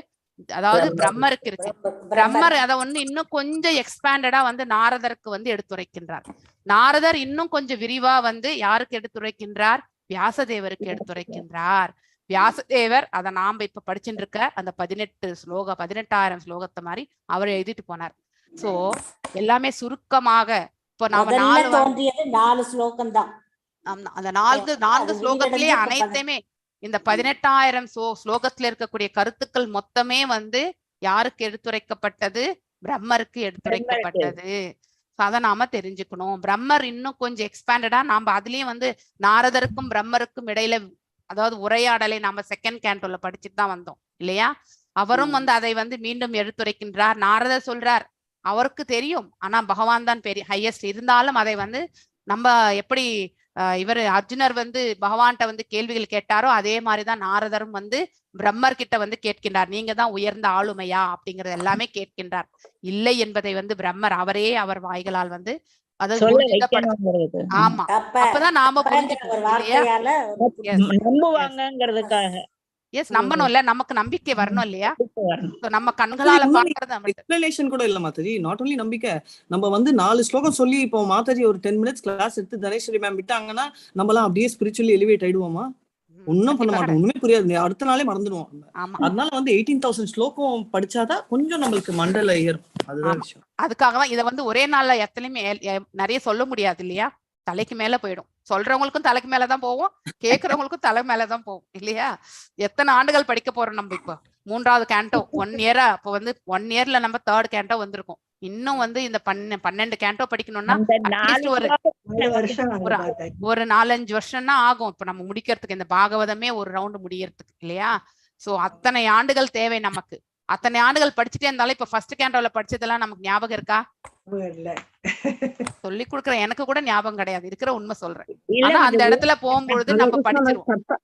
அதாவது பிரம்மருக்கு இருக்கு. பிரம்மர் அதை வந்து இன்னும் கொஞ்சம் எக்ஸ்பேண்டடா வந்து நாரதருக்கு வந்து எடுத்துரைக்கின்றார். நாரதர் இன்னும் கொஞ்சம் விரிவா வந்து யாருக்கு எடுத்துரைக்கின்றார், வியாசதேவருக்கு எடுத்துரைக்கின்றார். வியாசதேவர் அதை நாம இப்ப படிச்சுட்டு இருக்க அந்த 18,000 ஸ்லோகத்தை மாதிரி அவர் எழுதிட்டு போனார். சோ எல்லாமே சுருக்கமாக இப்போ நாம 4 ஸ்லோகம் தான். அந்த 4 ஸ்லோகத்திலேயே அனைத்துமே இந்த 18,000 ஸ்லோகத்துல இருக்கக்கூடிய கருத்துக்கள் மொத்தமே வந்து யாருக்கு எடுத்துரைக்கப்பட்டது, பிரம்மருக்கு எடுத்துரைக்கப்பட்டது. அதை நாம தெரிஞ்சுக்கணும். பிரம்மர் இன்னும் கொஞ்சம் எக்ஸ்பேண்டடா நாம அதுலயும் வந்து நாரதருக்கும் பிரம்மருக்கும் இடையில அதாவது உரையாடலை நாம செகண்ட் கேண்டோல படிச்சுட்டு தான் வந்தோம் இல்லையா. அவரும் வந்து அதை வந்து மீண்டும் எடுத்துரைக்கின்றார். நாரதர் சொல்றார் அவருக்கு தெரியும், ஆனா பகவான் தான் பெரிய ஹையஸ்ட். இருந்தாலும் அதை வந்து நம்ம எப்படி இவர் அர்ஜுனர் வந்து பகவான்கிட்ட வந்து கேள்விகள் கேட்டாரோ அதே மாதிரிதான் நாரதரும் வந்து பிரம்மர் கிட்ட வந்து கேட்கின்றார், நீங்க தான் உயர்ந்த ஆளுமையா அப்படிங்கறது எல்லாமே கேட்கின்றார். இல்லை என்பதை வந்து பிரம்மர் அவரே அவர் வாய்களால் வந்து ஆமா அப்பதான் நாம நம்பணும் இல்ல, நமக்கு நம்பிக்கை வரணும் இல்லையா. நம்ம கண்களால பாக்குறது எக்ஸ்பிளனேஷன் கூட இல்ல மாதாஜி. நாட் ஒன்லி நம்பிக்கை, நம்ம வந்து 4 ஸ்லோகம் சொல்லி இப்போ மாதாஜி ஒரு 10 minutes கிளாஸ் எடுத்து தனேஸ்வரி மேம் விட்டாங்கன்னா நம்மளாம் அப்படியே ஸ்பிரிச்சுவலி எலிவேட் ஆயிடுவோமா, ஒன்னும் பண்ண மாட்டோம், ஒண்ணுமே புரியாது, அடுத்த நாளே மறந்துடுவோம். அதனால வந்து 18,000 ஸ்லோகம் படிச்சாதான் கொஞ்சம் நம்மளுக்கு மண்டல ஏறும், அதுதான் விஷயம். அதுக்காகதான் இதை வந்து ஒரே நாள்ல எத்தனையுமே நிறைய சொல்ல முடியாது இல்லையா. தலைக்கு மேல போயிடும், சொல்றவங்களுக்கும் தலைக்கு மேலதான் போவோம், கேட்கறவங்களுக்கும் தலை மேலதான் போவோம் இல்லையா. எத்தனை ஆண்டுகள் படிக்க போறோம் நம்ம. இப்போ 3வது கேண்டோ 1 இயரா, இப்போ வந்து 1 இயர்ல நம்ம 3rd கேண்டோ வந்திருக்கோம். இன்னும் வந்து இந்த 12 கேண்டோ படிக்கணும்னா ஒரு 4-5 வருஷம்னா ஆகும் இப்ப நம்ம முடிக்கிறதுக்கு, இந்த பாகவதமே ஒரு ரவுண்டு முடியறதுக்கு இல்லையா. சோ அத்தனை ஆண்டுகள் தேவை நமக்கு. அத்தனை ஆண்டுகள் படிச்சுட்டே இருந்தாலும் இப்ப ஃபர்ஸ்ட் கேண்டோல படிச்சதெல்லாம் நமக்கு ஞாபகம் இருக்கா? சொல்லி கொடுக்குறேன், எனக்கு கூட ஞாபகம் கிடையாது, இருக்கிற உண்மை சொல்றேன். ஆனா அந்த இடத்துல போகும்பொழுது நம்ம படிச்சிருவோம்.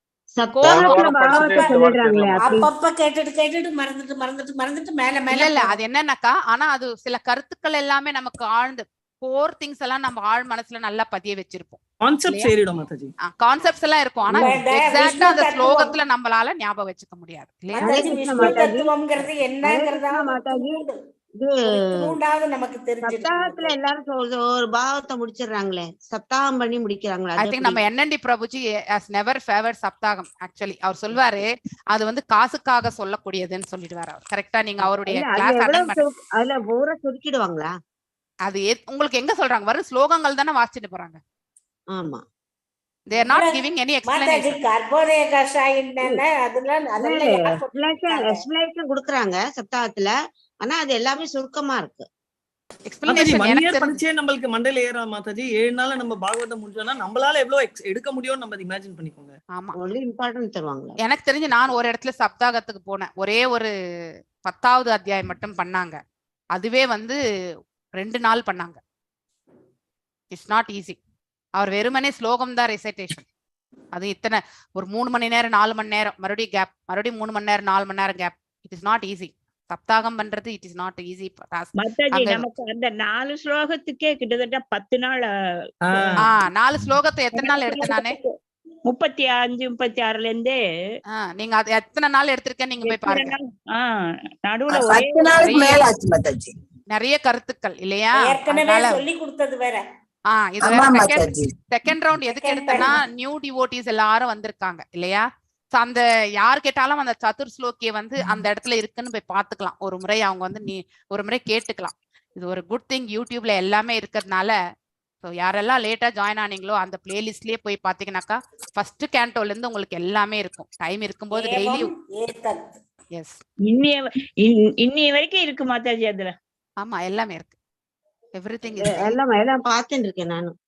அது என்னன்னாக்கா, ஆனா அது சில கருத்துக்கள் எல்லாமே நமக்கு ஆழ்ந்து கோர் திங்ஸ் எல்லாம் நம்ம ஆழ் மனசுல நல்லா பதிய வச்சிருப்போம். கான்செப்ட்ஸ் எல்லாம் இருக்கும், ஆனா எக்ஸாக்ட்டா அந்த ஸ்லோகத்துல நம்மளால ஞாபகம் வச்சுக்க முடியாது இல்லையா. சப்தாகத்துல எல்லாரும் ஒரு பாகத்தை முடிச்சிடுறாங்களே, சப்தாகம் பண்ணி முடிக்கிறாங்களே. ஐ திங்க் நம்ம NND Prabhuji has never favoured சப்தாகம். ஆக்சுவலி அவர் சொல்வாரு அது வந்து காசுக்காக சொல்லக்கூடியதுன்னு சொல்லிடுவாரு அவர். கரெக்டா நீங்க அவருடைய கிளாஸ் அட்டெண்ட் பண்ணி அதுல பூரா சுருக்கிடுவாங்களா? அது உங்களுக்கு எங்க சொல்றாங்க, வரும் ஸ்லோகங்கள் தானே வாசிச்சுட்டு போறாங்க. ஆமா, they are not giving any explanation. Explanation கொடுக்கறாங்க சப்தாகத்துல, ஆனா அது எல்லாமே சுருக்கமா இருக்கு. நம்மளுக்கு மண்டையில ஏறா மாதாஜி. 7 நாள் நம்ம பாகவதம் முடிச்சோம்னா நம்மளால எவ்வளவு எடுக்க முடியும் நம்ம இமேஜின் பண்ணிக்கோங்க. ஆமா, ஒன்லி இம்பார்ட்டன்ட் தருவாங்க. எனக்கு தெரிஞ்சு நான் ஒரு இடத்துல சப்தாகத்துக்கு போனேன், ஒரே ஒரு 10வது அத்தியாயம் மட்டும் பண்ணாங்க. அதுவே வந்து 2 நாள் பண்ணாங்க. It's not easy. அவர் வெறுமனே ஸ்லோகம் தான் ரெசைட்டேஷன். அது இத்தனை ஒரு 3 மணி நேரம் 4 மணி நேரம் மறுபடியும் கேப், மறுபடியும் 3 மணி நேரம் 4 மணி நேரம் gap. It is not easy. சப்தாகம் பண்றது it is not easy task. Mataji நமக்கு அந்த 4 ஸ்லோகத்துக்கே கிட்டத்தட்ட 10 நாள் 4 ஸ்லோகத்தை எத்தனை நாள் எடுத்தேன் நானே? 35 36ல இருந்தே. நீங்க அது எத்தனை நாள் எடுத்திருக்கேன் நீங்க போய் பாருங்க. நடுவுல 10 நாளுக்கு மேல ஆச்சு மாதாஜி. நிறைய கருத்துக்கள் இல்லையா? ஏற்கனவே சொல்லி கொடுத்தது வேற. இது செகண்ட் ரவுண்ட் எதுக்கு எடுத்தேன்னா நியூ டிவோட்டிஸ் எல்லாரும் வந்திருக்காங்க இல்லையா? அந்த யார் கேட்டாலும் அந்த சதுர் ஸ்லோக்கிய வந்து அந்த இடத்துல இருக்குன்னு போய் பாத்துக்கலாம். ஒரு முறை அவங்க வந்து ஒரு முறை கேட்டுக்கலாம். இது ஒரு குட் திங். யூடியூப்ல எல்லாமே இருக்கிறதுனால யாரெல்லாம் லேட்டா ஜாயின் ஆனீங்களோ அந்த பிளேலிஸ்ட்லயே போய் பாத்தீங்கன்னாக்கா ஃபர்ஸ்ட் கேண்டோல இருந்து உங்களுக்கு எல்லாமே இருக்கும். டைம் இருக்கும்போது டெய்லி எஸ் இன்னைய வரைக்கும் இருக்கு மாதாஜி அதுல. ஆமா எல்லாமே இருக்கு. எவ்ரிதிங் எல்லாம் பார்த்துட்டு இருக்கேன் நானும்.